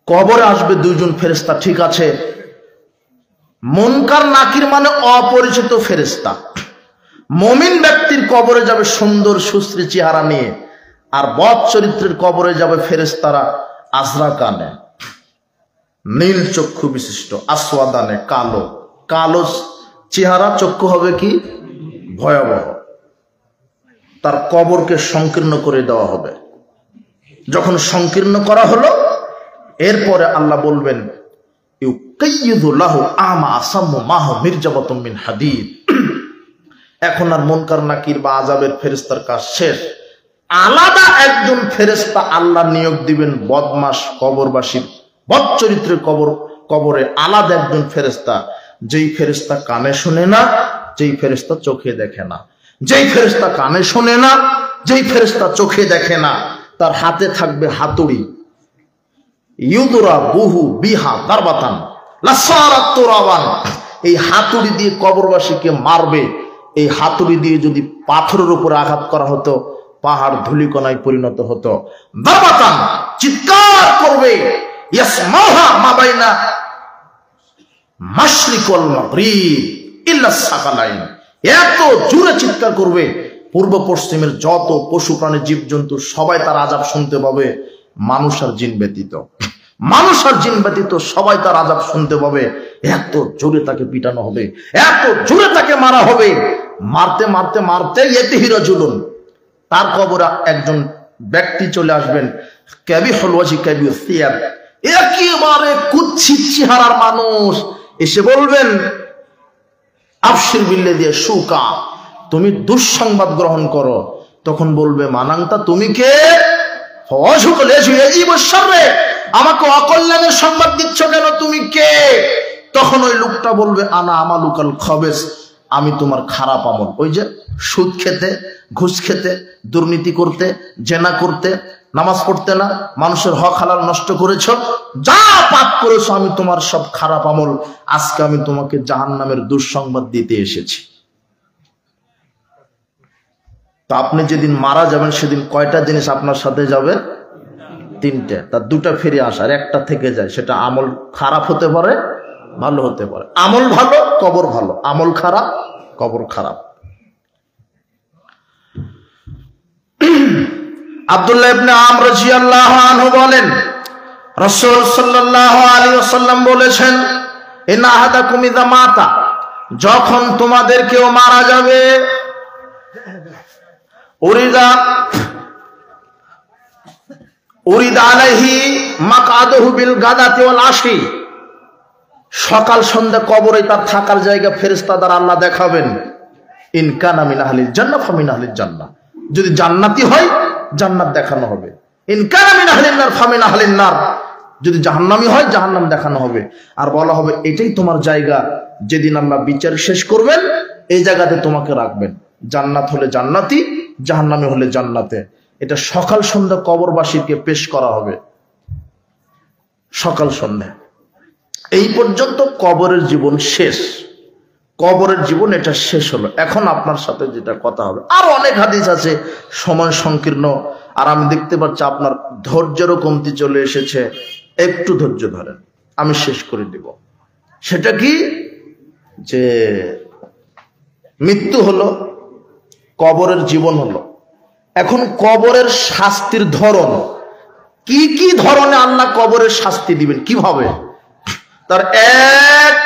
কবরে আসবে দুইজন ফেরেশতা, ঠিক আছে। মুনকার নাকির মানে অপরিচিত ফেরেশতা। মুমিন ব্যক্তির কবরে যাবে সুন্দর সুশ্রী চেহারা নিয়ে, আর বদ চরিত্রের কবরে যাবে ফেরেশতারা আজরাকানে, নীল চক্ষু বিশিষ্ট, আসওয়াদানে, কালো, কালো চেহারা, চক্ষু হবে কি ভয়াবহ। তার কবরকে সংকীর্ণ করে দেওয়া হবে। যখন সংকীর্ণ করা হলো, এরপরে আল্লাহ বলবেন ইউকাইয়িদু লাহু আমা আসাম্মু মাহু মিরজাবাতুম মিন হাদিদ। এখন আর মুনকার নাকির বা আযাবের ফেরেশতার কাজ শেষ। আলাদা একজন ফেরেশতা আল্লাহ নিয়োগ দিবেন বদমাশ কবরবাসীর, বদ চরিত্রের কবরে আলাদা একজন ফেরেশতা, যেই ফেরেশতা কানে শুনে না, যেই ফেরেশতা চোখে দেখে না, যেই ফেরেশতা কানে শুনে না, যেই ফেরেশতা চোখে দেখে না, তার হাতে থাকবে হাতুড়ি। ইউদরা বুহু বিহা দারবাতান লাসারাত তুরাবান, এই হাতুড়ি দিয়ে কবরবাসীকে মারবে। এই হাতুড়ি দিয়ে যদি পাথরের উপরে আঘাত করা হতো, পাহাড় ধূলিকণায় পরিণত হতো। দারবাতান, চিৎকার করবে। ইয়াসমাহা মা বাইনা মাশরিক ওয়াল মাগরিব ইল্লা সাকালাইন, এত জোরে চিৎকার করবে, পূর্ব পশ্চিমের যত পশু প্রাণী জীবজন্তু সবাই তার আযাব শুনতে পাবে, মানুষ আর জিন ব্যতীত। মানুষ আর জিন ব্যতীত সবাই তার আযাব শুনতে পাবে। এত জোরে তাকে পিটানো হবে, এত জোরে তাকে মারা হবে। মারতে মারতে মারতে ইয়াতিহি রাজুলুন, তার কবরে একজন ব্যক্তি চলে আসবেন, কাবিহুল ওয়াজহি কাবিউস সিয়াব, একেবারে কুৎসিত চেহারার মানুষ। এসে বলবেন আবশির বিল্লাযী শুকা, তুমি দুঃসংবাদ গ্রহণ করো। তখন বলবে মানাংতা, তুমি কে? আমাকে অকল্যাণের সংবাদ দিচ্ছ কেন? তুমি কে? তখন ওই লোকটা বলবে আনা আমালুকাল খবেস, আমি তোমার খারাপ আমল। ওই যে সুদ খেতে, ঘুষ খেতে, দুর্নীতি করতে, জেনা করতে, নামাজ পড়তে না, মানুষের হক হালাল নষ্ট করেছ, যা পাপ করেছো, আমি তোমার সব খারাপ আমল, আজকে আমি তোমাকে জাহান্নামের দুঃসংবাদ দিতে এসেছি। তো আপনি যেদিন মারা যাবেন সেদিন কয়টা জিনিস আপনার সাথে যাবে? তিনটে। তার দুটা ফিরে আসার, একটা থেকে যায়। সেটা আমল খারাপ হতে পারে, ভালো হতে পারে। আমল ভালো, কবর ভালো। আমল খারাপ, কবর খারাপ। আব্দুল্লাহ ইবনে আমর রাদিয়াল্লাহু আনহু বলেন, রাসূল সাল্লাল্লাহু আলাইহি ওয়াসাল্লাম বলেছেন, ইন্না আহাদাকুম ইযা মাতা, যখন তোমাদের কেউ মারা যাবে, উরিদা আলাইহি মাকআদুহু বিল গাদাতি ওয়াল আশি, সকাল সন্ধ্যা কবরে তার থাকার জায়গা ফেরেশতা দ্বারা আল্লাহ দেখাবেন। ইন কানা মিন আহলিল জান্নাহ ফামিন আহলিল জান্নাহ, যদি জান্নাতি হয় জান্নাত দেখানো হবে। ইন কানা মিন আহলিন নার ফামিন আহলিন নার, যদি জাহান্নামী হয় জাহান্নাম দেখানো হবে। আর বলা হবে এটাই তোমার জায়গা, যেদিন আল্লাহ বিচার শেষ করবেন এই জায়গাতে তোমাকে রাখবেন। জান্নাত হলে জান্নাতি, জাহান্নামী হলে জান্নাতে। এটা সকাল সন্ধ্যা কবরবাসীকে পেশ করা হবে, সকাল সন্ধ্যা। এই পর্যন্ত কবরের জীবন শেষ, কবরের জীবন এটা শেষ হলো। এখন আপনার সাথে যেটা কথা হবে, আর অনেক হাদিস আছে, সময় সংকীর্ণ, আর আমি দেখতে পাচ্ছি আপনার ধৈর্যেরও কমতি চলে এসেছে। একটু ধৈর্য ধরেন, আমি শেষ করে দিব। সেটা কি, যে মৃত্যু হলো, কবরের জীবন হলো। এখন কবরের শাস্তির ধরন কি কি ধরনে আল্লাহ কবরের শাস্তি দিবেন, কিভাবে, তার এক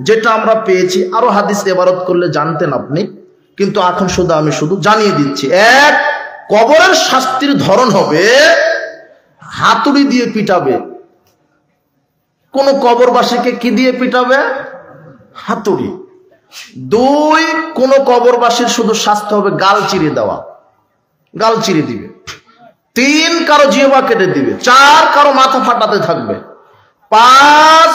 যেটা আমরা পেয়েছি, আরো হাদিস ইবারত করলে জানতেন আপনি, কিন্তু এখন আমি শুধু জানিয়ে দিচ্ছি। এক, কবরের শাস্তির ধরন হবে হাতুড়ি দিয়ে পিটাবে। কোন কবরবাসীকে কি দিয়ে পিটাবে? হাতুড়ি। দুই, কোন কবরবাসীর শুধু শাস্তি হবে গাল চিরে দেওয়া, গাল চিরে দিবে। তিন, কারো জিহ্বা কেটে দিবে। চার, কারো মাথা ফাটাতে থাকবে। পাঁচ,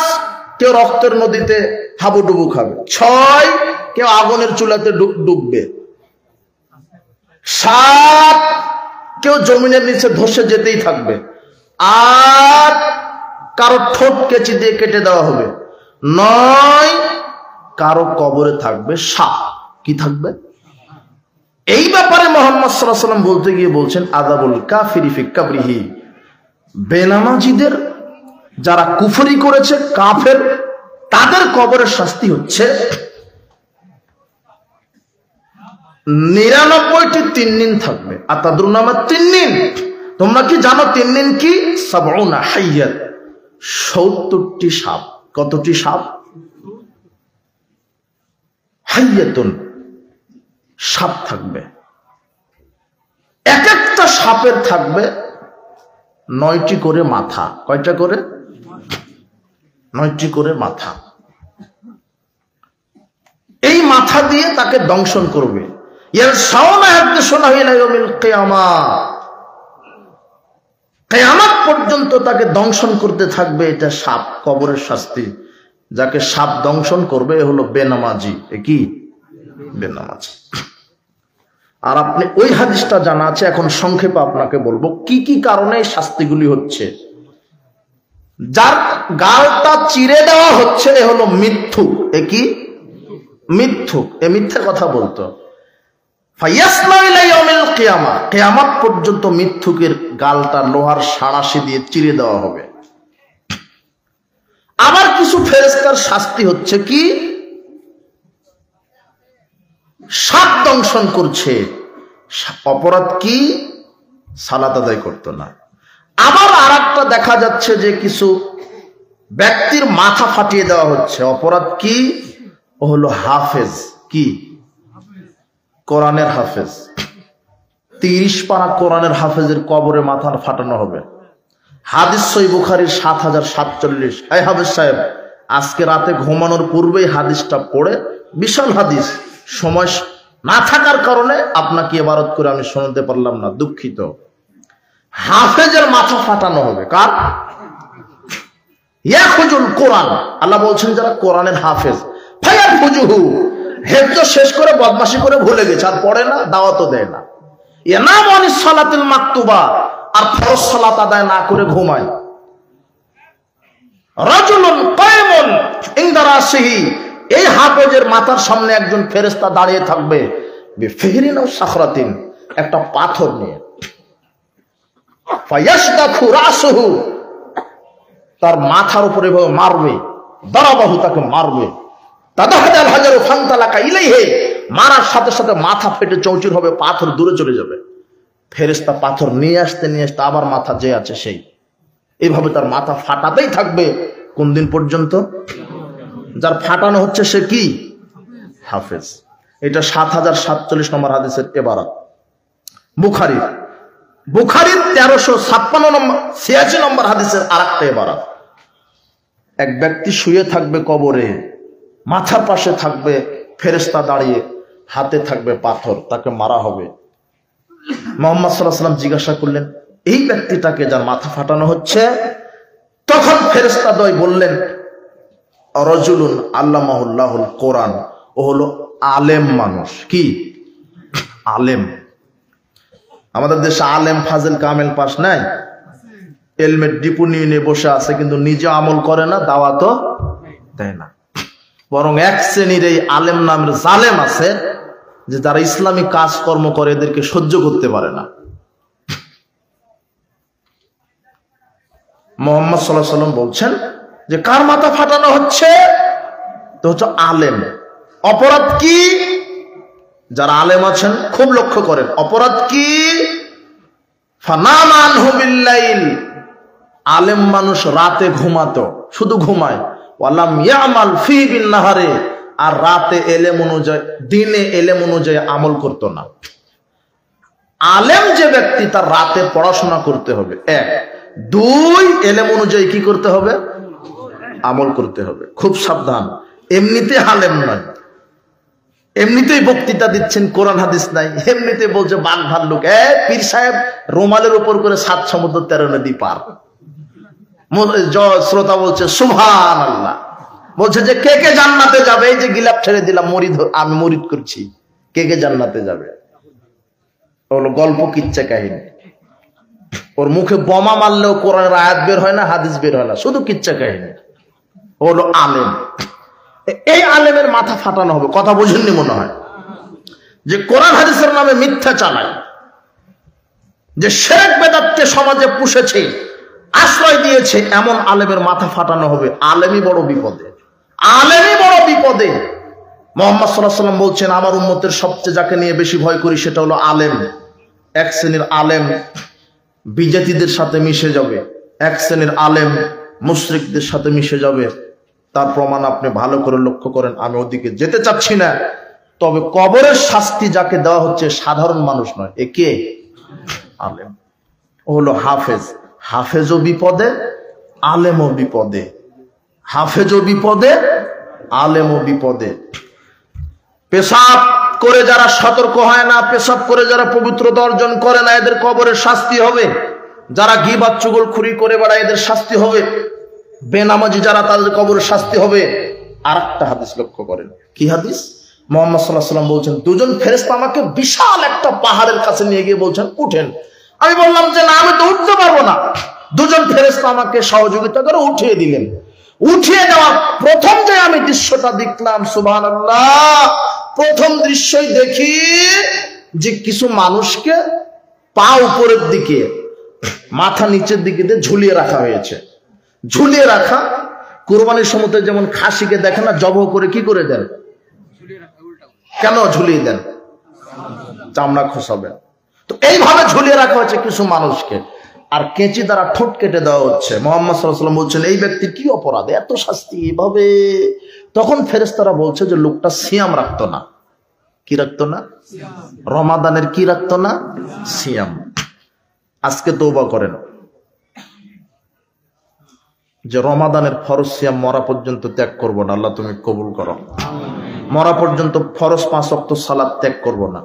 কেউ রক্তের নদীতে হাবুডুবু খাবে। ছয়, কেউ আগুনের চুলাতে ডুববে। সাত, কেউ জমিনের নিচে ধসে যেতেই থাকবে। আট, কারো ঠোঁট কেচি দিয়ে কেটে দেওয়া হবে। নয়, কারো কবরে থাকবে সাপ। কি থাকবে? এই ব্যাপারে মুহাম্মদ সাল্লাল্লাহু আলাইহি ওয়াসাল্লাম বলতে গিয়ে বলছেন, আযাবুল কাফিরি ফি কাবরিহি, বেনামাজিদের, যারা কুফরি করেছে, কাফের, তাদের কবরের শাস্তি হচ্ছে 99টি তিননিন থাকবে। আতাদরুনা মা তিননিন, তোমরা কি জানো তিননিন কি? সাবউনা হাইয়াত, 70টি সাপ। কতটি সাপ? হাইয়াতুন, সাপ থাকবে। এক একটা সাপের থাকবে 9টি করে মাথা। কয়টা করে? 9টি করে মাথা। এই মাথা দিয়ে তাকে দংশন করবে। কিয়ামত পর্যন্ত তাকে দংশন করতে থাকবে। এটা সাপ, কবরের শাস্তি। যাকে সাপ দংশন করবে হলো বেনামাজি। কি? বেনামাজি। আর আপনি ওই হাদিসটা জানা আছে, এখন সংক্ষেপে আপনাকে বলবো কি কি কারণে এই শাস্তিগুলি হচ্ছে। যার গালটা চিরে দেওয়া হচ্ছে এ হলো মিথ্যুক। এ কি? মিথ্যুক। এ মিথ্যা কথা বলতো। কিয়ামত পর্যন্ত মিথ্যুকের গালটা লোহার সাঁড়াশি দিয়ে চিরে দেওয়া হবে। আবার কিছু ফেরেশতার শাস্তি হচ্ছে কি, সাপ দংশন করছে, অপরাধ কি? সালাত আদায় করতো না। আবার আরেকটা দেখা যাচ্ছে যে কিছু ব্যক্তির মাথা ফাটিয়ে দেওয়া হচ্ছে, অপরাধ কি? ও হলো হাফেজ। কি? কোরআনের হাফেজ। 30 পারা কোরআনের হাফেজের কবরে মাথা ফাটানো হবে। হাদিস সহিহ বুখারীর 7047। এই হাফেজ সাহেব, আজকে রাতে ঘুমানোর পূর্বেই হাদিসটা পড়ে, বিশাল হাদিস, সময় না থাকার কারণে আপনাকে ইবারত করে আমি শোনাতে পারলাম না, দুঃখিত। হাফেজের মাথা ফাটানো হবে। কার? ইয়াখুজুল কোরআন। আল্লাহ বলছেন যারা কোরআনের হাফেজ, ফায়াখুজুহু, হেফজ শেষ করে বদমাশি করে ভুলে গেছে, আর পড়ে না, দাওয়াতও দেয় না। ইয়ানামু আনিস সালাতিল মাকতুবা, আর ফরজ সালাত আদায় না করে ঘুমায়। রাজুলুন কায়িমুন ইনদা রাসিহি, এই হাফেজের মাথার সামনে একজন ফেরেশতা দাঁড়িয়ে থাকবে, বিফিহরিন ও সাখরাতিন, একটা পাথর নিয়ে। ফায়াশদাখু রাসুহু, তার মাথার উপরে মারবে। দারাবাহু, তাকে মারবে। তাদাহাদাল হাজারু ফান্তালাকা ইলাইহি, মারার সাথে সাথে মাথা ফেটে চৌচির হবে, পাথর দূরে চলে যাবে। ফেরেশতা পাথর নিয়ে আসতে নিয়ে আসতে আবার মাথা যে আছে সেই, এইভাবে তার মাথা ফাটাতেই থাকবে। কোন দিন পর্যন্ত? যার ফাটানো হচ্ছে সে কি? হাফেজ। এটা 7047 নম্বর হাদিসের ইবারত। বুখারীর 1356 নম্বর 86 নম্বর হাদিসের আরেকটা ইবারত। এক ব্যক্তি শুয়ে থাকবে কবরে, মাথার পাশে থাকবে ফেরেশতা দাঁড়িয়ে, হাতে থাকবে পাথর, তাকে মারা হবে। মুহাম্মদ সাল্লাল্লাহু আলাইহি ওয়াসাল্লাম জিজ্ঞাসা করলেন, এই ব্যক্তিটাকে যার মাথা ফাটানো হচ্ছে? তখন ফেরেশতাদ্বয় বললেন, রাজুলুন আল্লামাহুল্লাহুল কোরআন, ও হলো আলেম মানুষ। কি আলেম? আমাদের দেশে আলেম ফাজিল কামেল পাস নাই, এলমের ডিপু নিয়ে বসে আছে, কিন্তু নিজে আমল করে না, দাওয়াতও দেয় না। বরং এক শ্রেণীর এই আলেম নামের জালেম আছে যে যারা ইসলামী কাজকর্ম করে এদেরকে সহ্য করতে পারে না। মুহাম্মদ সাল্লাল্লাহু আলাইহি ওয়াসাল্লাম বলছেন যে কার মাথা ফাটানো হচ্ছে? তো হচ্ছে আলেম। অপরাধ কি? যারা আলেম আছেন খুব লক্ষ্য করেন, অপরাধ কি? ফানামা আনহু বিল্লাইল, আলেম মানুষ রাতে ঘুমাতো, শুধু ঘুমায়। ওয়ালাম ইয়ামাল ফি বিন নাহারে, আর রাতে এলেম অনুযায়ী, দিনে এলেম অনুযায়ী আমল করতো না। আলেম যে ব্যক্তি, তার রাতে পড়াশোনা করতে হবে, 1। 2, এলেম অনুযায়ী কি করতে হবে? আমল করতে হবে। খুব সাবধান, এমনিতে আলেম নয়, এমনিতেই বক্তৃতা দিচ্ছেন, কোরআন হাদিস নাই, এমনিতে বলছে বাঘ ভাল্লুক। পীর সাহেব রুমালের উপর করে 7 সমুদ্র 13 নদী পার। শ্রোতা বলছে সুবহানাল্লাহ, বলছে যে কে কে জান্নাতে যাবে? এই যে গিলাপ ছেড়ে দিলাম, আমি মুরিদ করছি, কে কে জান্নাতে যাবে? হলো গল্প, কিচ্ছা কাহিনী। ওর মুখে বোমা মারলেও কোরআনের আয়াত বের হয় না, হাদিস বের হয় না, শুধু কিচ্ছা কাহিনী। হলো আলেম। এই আলেমের মাথা ফাটানো হবে। কথা বুঝেননি মনে হয়? যে কোরআন হাদিসের নামে মিথ্যা চালায়, যে শিরক বেদাতকে সমাজে পুষেছে, আশ্রয় দিয়েছে, এমন আলেমের মাথা ফাটানো হবে। আলেমই বড় বিপদে, আলেমই বড় বিপদে। মুহাম্মদ সাল্লাল্লাহু আলাইহি ওয়াসাল্লাম বলছেন, আমার উম্মতের সবচেয়ে যাকে নিয়ে বেশি ভয় করি সেটা হলো আলেম। এক শ্রেণীর আলেম বিজাতিদের সাথে মিশে যাবে, এক শ্রেণীর আলেম মুশরিকদের সাথে মিশে যাবে। তার প্রমাণ আপনি ভালো করে লক্ষ্য করেন। আমি ওদিকে যেতে চাচ্ছি না, তবে কবরের শাস্তি যাকে দেওয়া হচ্ছে সাধারণ মানুষ নয়, এ কে? আলেম। ও হলো হাফেজ। হাফেজও বিপদে, আলেমও বিপদে। হাফেজও বিপদে, আলেমও বিপদে। পেশাব করে যারা সতর্ক হয় না, পেশাব করে যারা পবিত্রতা অর্জন করে না, এদের কবরের শাস্তি হবে। যারা গীবত চুগলখুরি করে বেড়ায়, এদের শাস্তি হবে। বেনামাজি যারা, তাদের কবরের শাস্তি হবে। আর একটা হাদিস লক্ষ্য করেন। কি হাদিস? মুহাম্মদ সাল্লাল্লাহু আলাইহি ওয়াসাল্লাম বলছেন, দুজন ফেরেশতা আমাকে বিশাল একটা পাহাড়ের কাছে নিয়ে গিয়ে বলছেন উঠেন। আমি বললাম যে না, আমি তো উঠতে পারবো না। দুজন ফেরেশতা আমাকে সহযোগিতা করে উঠিয়ে দিলেন। উঠিয়ে দেওয়ার প্রথম যে আমি দৃশ্যটা দেখলাম, সুবহানাল্লাহ, প্রথম দৃশ্যই দেখি যে কিছু মানুষকে পা উপরের দিকে, মাথা নিচের দিকে ঝুলিয়ে রাখা হয়েছে। ঝুলিয়ে রাখা, কুরবানির সময় যেমন খাসিকে দেখে না জবাই করে কি করে দেন? কেন ঝুলিয়ে দেন? চামড়া খসাবে। তো এইভাবে ঝুলিয়ে রাখা হয়েছে কিছু মানুষকে, আর কেঁচি দ্বারা ঠোঁট কেটে দেওয়া হচ্ছে। মুহাম্মদ সাল্লাল্লাহু আলাইহি ওয়াসাল্লাম বলছেন, এই ব্যক্তির কি অপরাধ, এত শাস্তি এভাবে? তখন ফেরেশতারা বলছে যে লোকটা সিয়াম রাখতো না। কি রাখতো না? রমাদানের কি রাখতো না? সিয়াম। আজকে তওবা করেন যে রমাদানের ফরজ সিয়াম মরা পর্যন্ত ত্যাগ করব না। আল্লাহ তুমি কবুল করো। মরা পর্যন্ত ফরজ 5 ওয়াক্ত সালাত ত্যাগ করব না।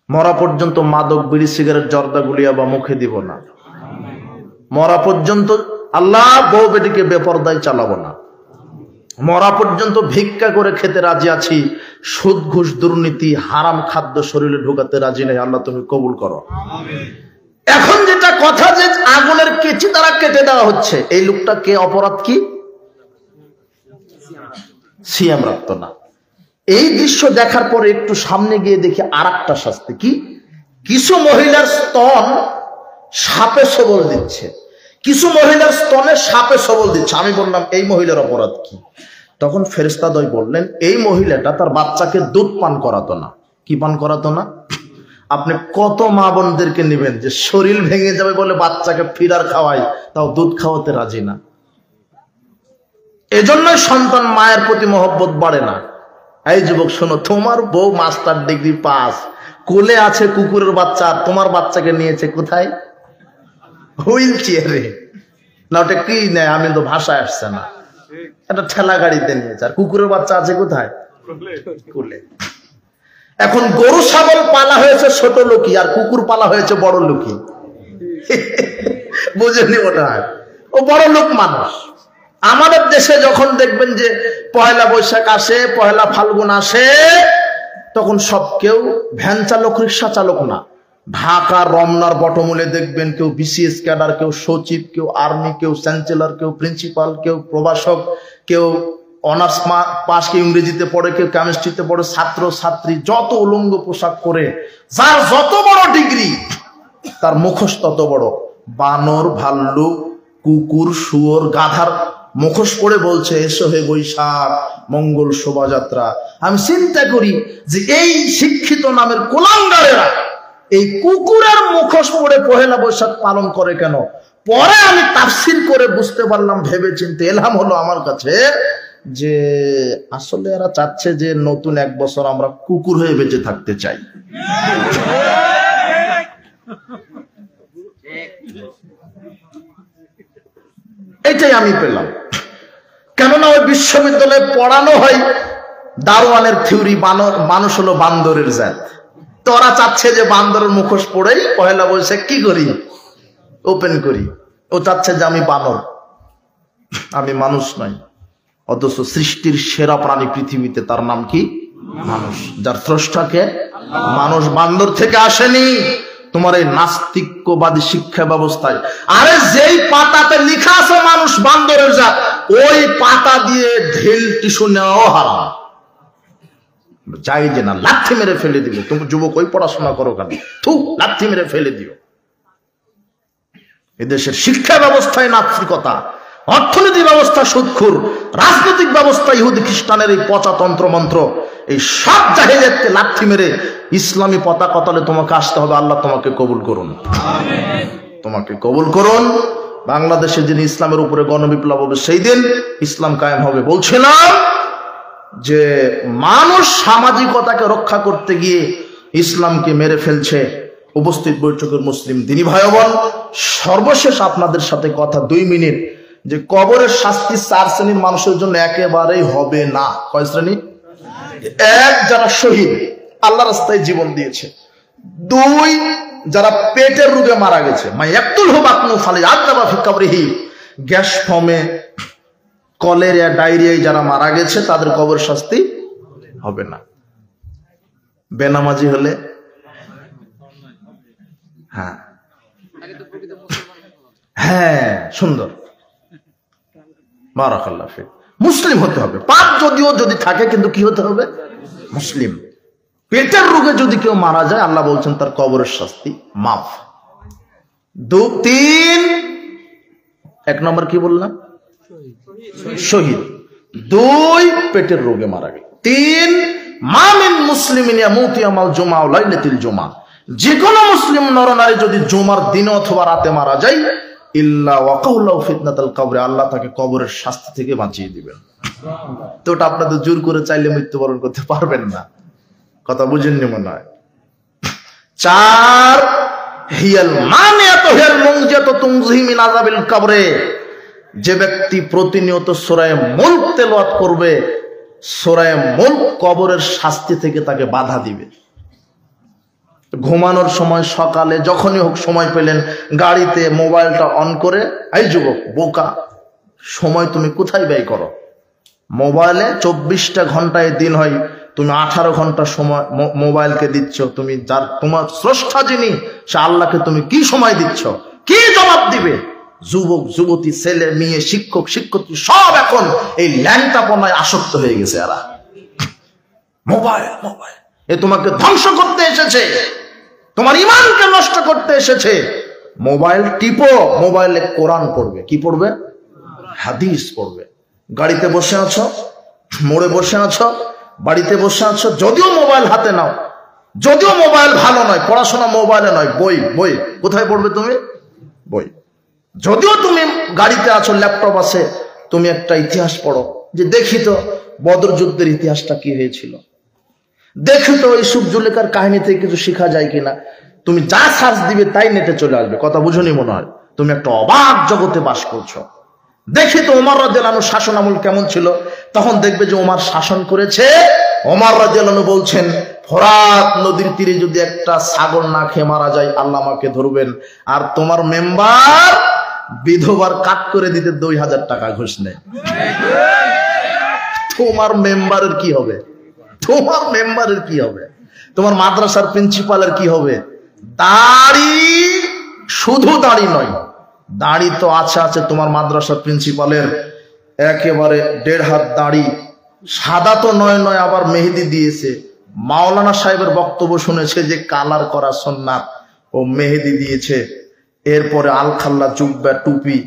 মরা পর্যন্ত মাদক, বিড়ি, সিগারেট, জর্দা, গুলিয়া বা মুখে দিব না। মরা পর্যন্ত আল্লাহ বউ বেটিকে বেপরদায় চালাবো না। মরা পর্যন্ত ভিক্ষা করে খেতে রাজি আছি, সুদ ঘুষ দুর্নীতি হারাম খাদ্য শরীরে ঢোকাতে রাজি নেই। আল্লাহ তুমি কবুল করো। এখন যেটা কথা, যে আগুনের কেচি দ্বারা কেটে দেওয়া হচ্ছে, এই লোকটা কে? অপরাধ কি? সিয়াম রাখতো না। এই দৃশ্য দেখার পরে একটু সামনে গিয়ে দেখি আর একটা শাস্তি। কি? কিছু মহিলার স্তন সাপে সবল দিচ্ছে, কিছু মহিলার স্তনে সাপে সবল দিচ্ছে। আমি বললাম এই মহিলার অপরাধ কি? তখন ফেরেশতাদ্বয় বললেন, এই মহিলাটা তার বাচ্চাকে দুধ পান করাতো না। কি পান করাতো না? আপনি কত মা বোনদেরকে নেবেন যে শরীর ভেঙে যাবে বলে বাচ্চাকে ফিরার খাওয়াই, তাও দুধ খাওয়াতে রাজি না। এজন্যই সন্তান মায়ের প্রতি মহব্বত বাড়ে না। এই যুবক শোনো, তোমার বউ মাস্টার ডিগ্রি পাস, কোলে আছে কুকুরের বাচ্চা, তোমার বাচ্চাকে নিয়েছে কোথায়? হুইল চেয়ারে না, ওটা কি নেয় আমি তো ভাষায় আসছে না, একটা ঠেলা গাড়িতে নিয়েছে। আর কুকুরের বাচ্চা আছে কোথায়? কোলে। এখন গরু ছাগল পালা হয়েছে ছোট লোকই, আর কুকুর পালা হয়েছে বড় লোকই। বুঝেনি? ওটা ও বড় লোক মানুষ। আমাদের দেশে যখন দেখবেন যে পয়লা বৈশাখ আসে, পয়লা ফাল্গুন আসে, তখন সব কেউ ভ্যান চালক, রিক্সা চালক না, ঢাকা রমনার বটমূলে দেখবেন কেউ বিসিএস ক্যাডার, কেউ সচিব, কেউ আর্মি, কেউ চ্যান্সেলর, কেউ প্রিন্সিপাল, কেউ প্রভাষক, কেউ অনার্স পাস, কেউ ইংরেজিতে পড়ে, কেউ কেমিস্ট্রিতে পড়ে, ছাত্র ছাত্রী যত উলঙ্গ পোশাক করে, যার যত বড় ডিগ্রি তার মুখোশ তত বড়। বানর, ভাল্লুক, কুকুর, শুয়োর, গাধার মুখোশ পড়ে বলছে এসো হে বৈশাখ মঙ্গল শোভাযাত্রা। আমি চিন্তা করি যে এই শিক্ষিত নামের কুলাঙ্গারেরা এই কুকুরের মুখোশ পড়ে পহেলা বৈশাখ পালন করে কেন? পরে আমি তাফসীর করে বুঝতে পারলাম, ভেবে চিন্তে এলহাম হলো আমার কাছে যে আসলে এরা চাচ্ছে যে নতুন এক বছর আমরা কুকুর হয়ে বেঁচে থাকতে চাই। এটাই আমি পেলাম। কেননা ওই বিশ্ববিদ্যালয়ে পড়ানো হয় দারোয়ানের থিওরি, মানুষ হলো বান্দরের জাত। তো ওরা চাচ্ছে যে বান্দরের মুখোশ পড়েই পহেলা বৈশাখ কি করি, ওপেন করি। ও চাচ্ছে যে আমি বানর, আমি মানুষ নই। অথচ সৃষ্টির সেরা প্রাণী পৃথিবীতে, তার নাম কি? মানুষ। যার স্রষ্টাকে মানুষ, বান্দর থেকে আসেনি। তোমার এই নাস্তিক্যবাদী শিক্ষা ব্যবস্থায়, আরে যেই পাতাতে লেখা আছে মানুষ বান্দরের জাত, ওই পাতা দিয়ে ঢিল টিস্যু নেওয়াও হারাম। যাই যে না, লাথি মেরে ফেলে দিবে। তুমি যুবক ওই পড়াশোনা করো কেন? লাথি মেরে ফেলে দিও। এদেশের শিক্ষা ব্যবস্থায় নাস্তিকতা, অর্থনীতি ব্যবস্থা সুদখোর, রাজনৈতিক ব্যবস্থা ইহুদি খ্রিস্টানের এই পচা তন্ত্র মন্ত্র, এই সব জাহিলিয়াতকে লাথি মেরে ইসলামী পতাকা তলে তোমাকে আসতে হবে। আল্লাহ তোমাকে কবুল করুন, তোমাকে কবুল করুন। বাংলাদেশে যিনি ইসলামের উপরে গণবিপ্লব হবে সেই দিন ইসলাম কায়েম হবে। বলছিলাম যে মানুষ সামাজিকতাকে রক্ষা করতে গিয়ে ইসলামকে মেরে ফেলছে। উপস্থিত বৈঠকের মুসলিম দিনী ভাই বোন, সর্বশেষ আপনাদের সাথে কথা 2 মিনিট, যে কবরের শাস্তি 4 শ্রেণীর মানুষের জন্য একেবারেই হবে না। কয় শ্রেণী? 1, যারা শহীদ, আল্লাহ রাস্তায় জীবন দিয়েছে। 2, যারা পেটের রোগে মারা গেছে, গ্যাস ফর্মে, কলেরিয়া, ডায়রিয়ায় যারা মারা গেছে, তাদের কবর শাস্তি হবে না। বেনামাজি হলে, হ্যাঁ হ্যাঁ, সুন্দর, বারাকাল্লাহ ফিক, মুসলিম হতে হবে। পাপ যদিও যদি থাকে, কিন্তু কি হতে হবে? মুসলিম। পেটের রোগে যদি কেউ মারা যায়, আল্লাহ বলছেন তার কবরের শাস্তি মাফ। 2, 3, 1 নম্বর কি বললাম? শহীদ। 2, পেটের রোগে মারা গেল। 3, মামিন মুসলিমিন ইয়ামুতু ইয়াউমাল জুমআ ওয়া লাইলাতুল জুমআ, যে কোনো মুসলিম নরনারী যদি জুমার দিনে অথবা রাতে মারা যায়, ইল্লা ওয়াকাউলাহু ফিতনাতুল কবর, আল্লাহ তাকে কবরের শাস্তি থেকে বাঁচিয়ে দিবেন। তো ওটা আপনাদের জোর করে চাইলে মৃত্যুবরণ করতে পারবেন না। কথা বুঝেননি মনে হয়। 4, হিয়াল মানিয়াতু হিয়াল মুনজিয়াতু তুনজিহি মিন আযাবিল কবরে, যে ব্যক্তি প্রতিনিয়ত সূরা মুলক তেলাওয়াত করবে, সূরা মুলক কবরের শাস্তি থেকে তাকে বাধা দিবে। ঘুমানোর সময়, সকালে, যখনই হোক সময় পেলেন, গাড়িতে মোবাইলটা অন করে, এই যুবক বোকা, সময় তুমি কোথায় ব্যয় করো? মোবাইলে 24টা ঘন্টায় দিন হয়, তুমি 18 ঘন্টা সময় মোবাইলকে দিচ্ছ। তুমি যার তোমার স্রষ্টা যিনি, সে আল্লাহকে তুমি কি সময় দিচ্ছ? কি জবাব দিবে? যুবক যুবতী, ছেলে মেয়ে, শিক্ষক শিক্ষার্থী সব এখন এই ল্যাংটাপনায় আসক্ত হয়ে গেছে। এরা মোবাইল মোবাইল, এ তোমাকে ধ্বংস করতে এসেছে, তোমার ঈমানকে নষ্ট করতে এসেছে। মোবাইল টিপো, মোবাইলে কোরআন পড়বে। কি পড়বে? হাদিস পড়বে। গাড়িতে বসে আছো, মোড়ে বসে আছো, বাড়িতে বসে আছো, যদিও মোবাইল হাতে নাও, যদিও মোবাইল ভালো নয়, পড়াশোনা মোবাইলে নয়, বই বই। কোথায় পড়বে তুমি? বই। যদিও তুমি গাড়িতে আছো, ল্যাপটপ আছে, তুমি একটা ইতিহাস পড়ো, যে দেখি তো বদর যুদ্ধের ইতিহাসটা কি হয়েছিল। দেখো তো ইউসুফ জুলেখার কাহিনী থেকে কিছু শেখা যায় কিনা। তুমি যা সার্চ দিবে তাই নেটে চলে আসবে। কথা বুঝুনি মনে হয়? তুমি একটা অবাক জগতে বাস করছো। দেখি তো ওমর রাদিয়াল্লাহু আনহু শাসন আমল কেমন ছিল। তখন দেখবে যে ওমর শাসন করেছে। ওমর রাদিয়াল্লাহু আনহু বলছেন, ফোরাত নদীর তীরে যদি একটা ছাগল না খেয়ে মারা যায় আল্লাহ আমাকে ধরবেন, আর তোমার মেম্বার বিধবার কাট করে দিতে 2000 টাকা ঘুষ নেয়। তোমার মেম্বারের কি হবে? তোমার মেম্বারের কি হবে? তোমার মাদ্রাসার প্রিন্সিপালের কি হবে? দাড়ি, শুধু দাড়ি নয়, দাড়ি তো আছে তোমার মাদ্রাসার প্রিন্সিপালের একেবারে 1.5 হাত দাড়ি, সাদা তো নয় আবার মেহেদি দিয়েছে। মাওলানা সাহেবের বক্তব্য শুনেছে যে কালার করা সুন্নাত, ও মেহেদি দিয়েছে। এরপরে আলখাল্লা, জুব্বা, টুপি,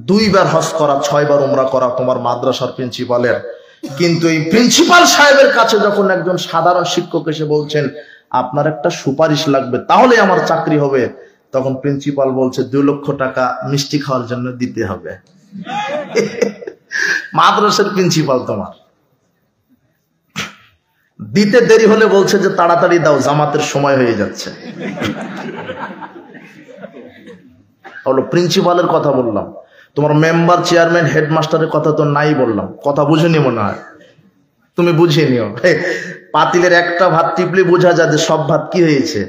2 বার হজ করা, 6 বার উমরা করা তোমার মাদ্রাসার প্রিন্সিপালের। কিন্তু এই প্রিন্সিপাল সাহেবের কাছে যখন একজন সাধারণ শিক্ষক এসে বলছেন আপনার একটা সুপারিশ লাগবে তাহলে আমার চাকরি হবে, তখন প্রিন্সিপাল বলছে 2 লক্ষ টাকা মিষ্টি খাওয়ার জন্য দিতে হবে। মাদ্রাসার প্রিন্সিপাল তোমার দিতে দেরি হলে বলছে যে তাড়াতাড়ি দাও, জামাতের সময় হয়ে যাচ্ছে। হলো প্রিন্সিপালের কথা বললাম, তোমার মেম্বার, চেয়ারম্যান, হেডমাস্টারের কথা তো নাই বললাম। কথা বুঝেনি মনে হয়? তুমি বুঝিয়ে নিও। পাতিলের একটা ভাত টিপলে বোঝা যায় যে সব ভাত কি হয়েছে।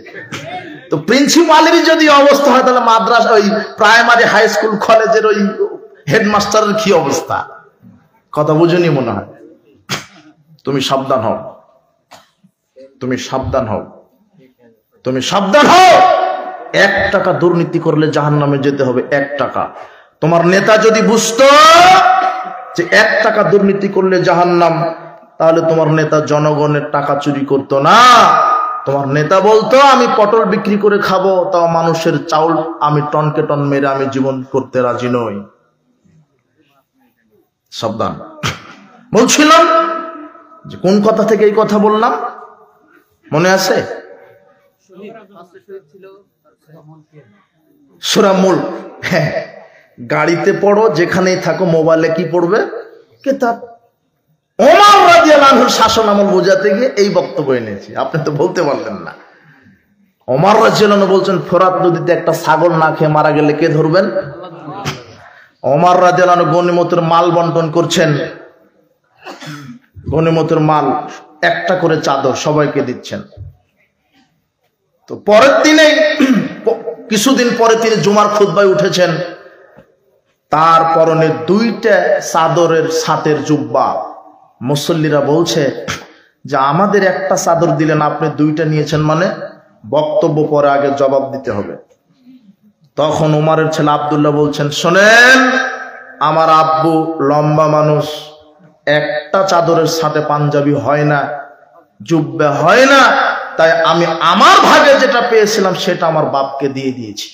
তো প্রিন্সিপালেরই যদি অবস্থা হয় তাহলে মাদ্রাসা, ওই প্রাইমারি, হাই স্কুল, কলেজের ওই হেডমাস্টারের কি অবস্থা? কথা বুঝেনি মনে হয়? তুমি সাবধান হও, তুমি সাবধান হও, তুমি সাবধান হও। 1 টাকা দুর্নীতি করলে জাহান্নামে যেতে হবে। 1 টাকা। তোমার নেতা যদি বুঝতো যে 1 টাকা দুর্নীতি করলে জাহান্নাম, তাহলে তোমার নেতা জনগণের টাকা চুরি করতো না। তোমার নেতা বলতো আমি পটল বিক্রি করে খাবো, তাও মানুষের চাউল আমি টনকে টন মেরে আমি জীবন করতে রাজি নই। সাবধান। বলছিলাম যে কোন কথা থেকে এই কথা বললাম মনে আছে? সূরা মুলক। হ্যাঁ, গাড়িতে পড়ো, যেখানেই থাকো, মোবাইলে কি পড়বে? কিতাব। ওমর রাদিয়াল্লাহু আনহুর শাসন আমল বোঝাতে গিয়ে এই বক্তব্য এনেছি। আপনি তো বলতে পারলেন না। ওমর রাদিয়াল্লাহু আনহু বলছেন ফোরাত নদীতে একটা ছাগল না খেয়ে মারা গেলে কে ধরবেন? ওমর রাদিয়াল্লাহু আনহু গনিমতের মাল বন্টন করছেন। গনিমতের মাল, একটা করে চাদর সবাইকে দিচ্ছেন। তো পরের দিনে, কিছুদিন পরে তিনি জুমার খুতবায় উঠেছেন, তার পরনে 2টা চাদরের ছাতের জুব্বা। মুসল্লিরা বলছে যে আমাদের একটা চাদর দিলেন, আপনি 2টা নিয়েছেন, মানে বক্তব্য পরে আগে জবাব দিতে হবে। তখন উমারের ছেলে আব্দুল্লাহ বলছেন, শোনেন, আমার আব্বু লম্বা মানুষ, একটা চাদরের সাথে পাঞ্জাবি হয় না, জুব্বা হয় না, তাই আমি আমার ভাগে যেটা পেয়েছিলাম সেটা আমার বাপকে দিয়ে দিয়েছি।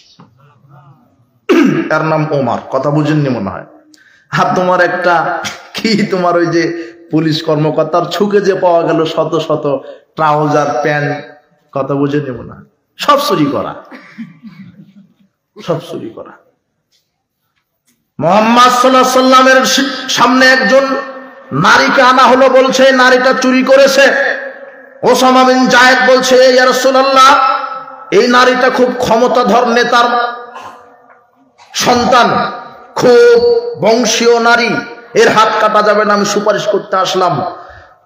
তার নাম ওমর। কথা বুঝেননি মনে হয়? আর তোমার একটা কি, তোমার ওই যে পুলিশ কর্মকর্তার ছুকে যে পাওয়া গেল শত শত ট্রাউজার, প্যান্ট, কথা বুঝেননি মনে হয়? সব চুরি করা, সব চুরি করা। মুহাম্মদ সাল্লাল্লাহু আলাইহি সাল্লামের সামনে একজন নারীকে আনা হলো, বলছে নারীটা চুরি করেছে। ওসামা বিন জায়েদ বলছে, ইয়া রাসূলুল্লাহ, এই নারীটা খুব ক্ষমতাধর নেতার সন্তান, খুব বংশীয় নারী, এর হাত কাটা যাবে না, আমি সুপারিশ করতে আসলাম।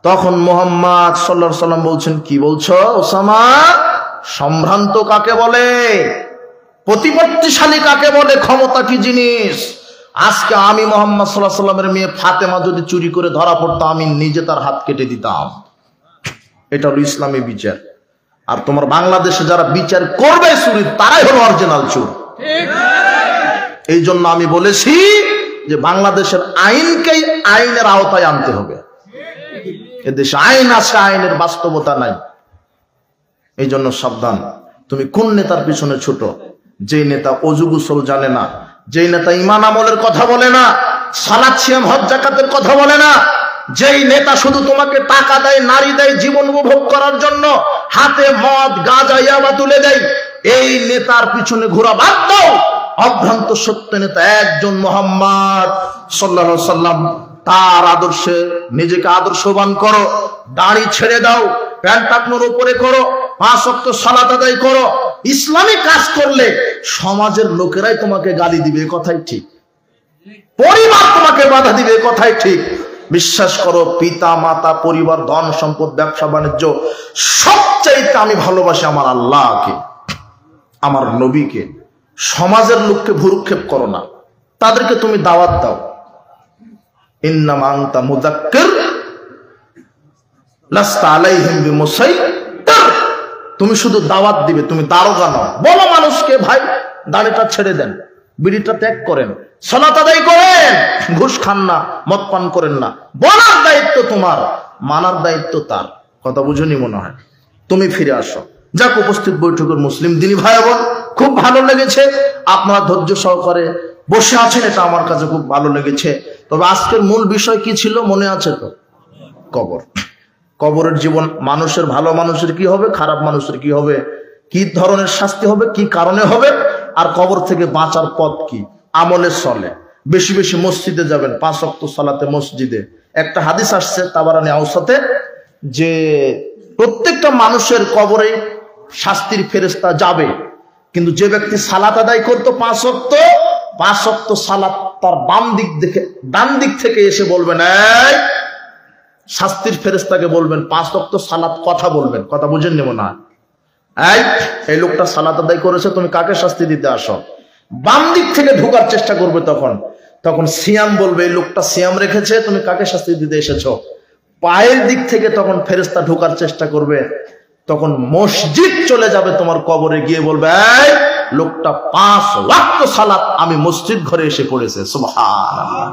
তখন মুহাম্মদ সাল্লাল্লাহু আলাইহি সাল্লাম বলছেন, কি বলছো ওসামা? সম্ভ্রান্ত কাকে বলে? প্রতিপত্তিশালী কাকে বলে? ক্ষমতা কি জিনিস? আজকে আমি মুহাম্মদ সাল্লাল্লাহু আলাইহি সাল্লামের মেয়ে ফাতেমা যদি চুরি করে ধরা পড়তো, আমি নিজে তার হাত কেটে দিতাম। এটা হলো ইসলামী বিচার। আর তোমার বাংলাদেশে যারা বিচার করবে চুরি, তারাই হলো অরিজিনাল চোর। এই জন্য আমি বলেছি যে বাংলাদেশের আইনকেই আইনের আওতায় আনতে হবে। এদেশে আইন আছে, আইনের বাস্তবতা নাই। এই জন্য সাবধান। তুমি কোন নেতার পিছনে ছোট? যে নেতা অজু গোসল জানে না, যেই নেতা ঈমান আমলের কথা বলে না, সালাত সিয়াম হজ যাকাতের কথা বলে না, যেই নেতা শুধু তোমাকে টাকা দেয়, নারী দেয়, জীবন উপভোগ করার জন্য, হাতে মদ, গাঁজা, ইয়াবা তুলে দেয়, এই নেতার পিছনে ঘোরা বাদ দাও। অভ্রান্ত সত্য নেতা একজন, মুহাম্মদ সাল্লাল্লাহু আলাইহি সাল্লাম। তার আদর্শে নিজেকে আদর্শবান করো, দাড়ি ছেড়ে দাও, প্যান্ট টাকনোর উপরে করো, 5 ওয়াক্ত সালাত আদায় করো। ইসলামী কাজ করলে সমাজের লোকেরাই তোমাকে গালি দিবে, কথাই ঠিক। পরিবার তোমাকে বাধা দিবে, কথাই ঠিক। বিশ্বাস করো, পিতা মাতা, পরিবার, ধন সম্পদ, ব্যবসা বাণিজ্য, সবচাইতে আমি ভালোবাসি আমার আল্লাহকে, আমার নবীকে। সমাজের লোককে ভুরুক্ষেপ করো না, তাদেরকে তুমি দাওয়াত দাও। ইন্নামা আনতা মুযাক্কির লাস্তা আলাইহিম বিমুসাইতির। তুমি শুধু দাওয়াত দিবে, তুমি দারোগা নও। বলো মানুষকে, ভাই দাড়িটা ছেড়ে দেন, বিড়িটা ত্যাগ করেন, সালাত আদায় করেন, ঘুষ খান না, মদ পান করেন না। বলার দায়িত্ব তোমার, মানার দায়িত্ব তার। কথা বুঝুনি মনে হয়? তুমি ফিরে আসো। যাক, উপস্থিত বৈঠকের মুসলিম দিনী ভাই বোন, খুব ভালো লেগেছে আপনারা ধৈর্য সহকারে বসে আছেন, এটা আমার কাছে খুব ভালো লেগেছে। তবে আজকের মূল বিষয় কি ছিল মনে আছে তো? কবর। কবরের জীবন, মানুষের, ভালো মানুষের কি হবে, খারাপ মানুষের কি হবে, কি ধরনের শাস্তি হবে, কি কারণে হবে, আর কবর থেকে বাঁচার পথ কি, আমলের চলে। বেশি বেশি মসজিদে যাবেন, 5 ওয়াক্ত সালাতে মসজিদে। একটা হাদিস আসছে তাবারানী আউসাতে, যে প্রত্যেকটা মানুষের কবরে শাস্তির ফেরেশতা যাবে, কিন্তু যে ব্যক্তি সালাত আদায় করতো 5 ওয়াক্ত সালাত, তার ডান দিক থেকে এসে বলবেন, এই শাস্তির ফেরেশতাকে বলবেন 5 ওয়াক্ত সালাত কথা বলবেন। কথা বুঝেন নেব না? এই লোকটা সালাত আদায় করেছে, তুমি কাকে শাস্তি দিতে আসো? বাম দিক থেকে ঢোকার চেষ্টা করবে, তখন সিয়াম বলবে, এই লোকটা সিয়াম রেখেছে, তুমি কাকে শাস্তি দিতে এসেছো? পায়ের দিক থেকে তখন ফেরেশতা ঢোকার চেষ্টা করবে, তখন মসজিদ চলে যাবে তোমার কবরে, গিয়ে বলবে, এই লোকটা 5 ওয়াক্ত সালাত আমি মসজিদ ঘরে এসে পড়েছে। সুবহানাল্লাহ।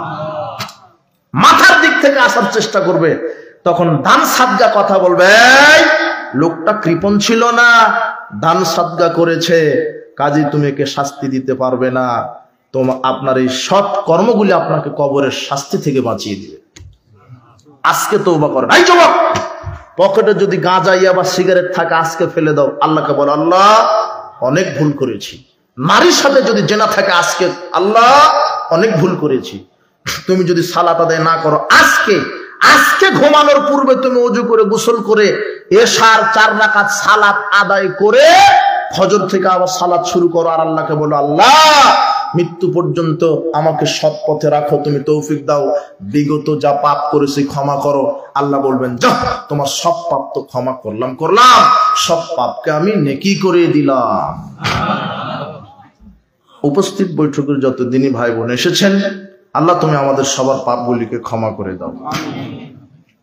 মাথার দিক থেকে আসার চেষ্টা করবে, তখন দান সাদগা কথা বলবে, এই লোকটা কৃপণ ছিল না, দান সাদগা করেছে, কাজী তুমি একে শাস্তি দিতে পারবে না। আপনার এই সৎ কর্মগুলি আপনাকে কবরের শাস্তি থেকে বাঁচিয়ে দিবে। আজকে তওবা করেন। এই যুবক, পকেটে যদি গাঁজা বা সিগারেট থাকে আজকে ফেলে দাও। আল্লাহকে বলো, আল্লাহ অনেক ভুল করেছি। নারীর সাথে যদি জেনা থাকে আজকে, আল্লাহ অনেক ভুল করেছি। তুমি যদি সালাত আদায় না করো, আজকে ঘুমানোর পূর্বে তুমি ওযু করে গোসল করে এশার 4 রাকাত সালাত আদায় করে ফজর থেকে আবার সালাত শুরু করো, আর আল্লাহকে বলো, আল্লাহ মৃত্যু পর্যন্ত আমাকে সৎ পথে রাখো, তুমি তৌফিক দাও, বিগত যা পাপ করেছি ক্ষমা করো। আল্লাহ বলবেন, যাও, তোমার সব পাপ তো ক্ষমা করলাম, সব পাপকে আমি নেকি করে দিলাম। উপস্থিত বৈঠকের যত দিনই ভাই বোন এসেছেন, আল্লাহ তুমি আমাদের সবার পাপগুলিকে ক্ষমা করে দাও।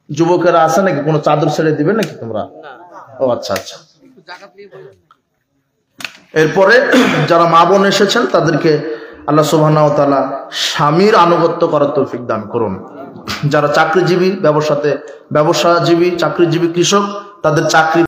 যুবকেরা আছে নাকি? কোনো চাদর ছেড়ে দিবে নাকি তোমরা? ও আচ্ছা আচ্ছা। এরপরে যারা মা বোন এসেছেন তাদেরকে আল্লাহ সুবহানাহু ওয়া তাআলা স্বামীর আনুগত্য করার তৌফিক দান করুন। যারা চাকরিজীবী, ব্যবসাজীবী, চাকরিজীবী কৃষক, তাদের চাকরি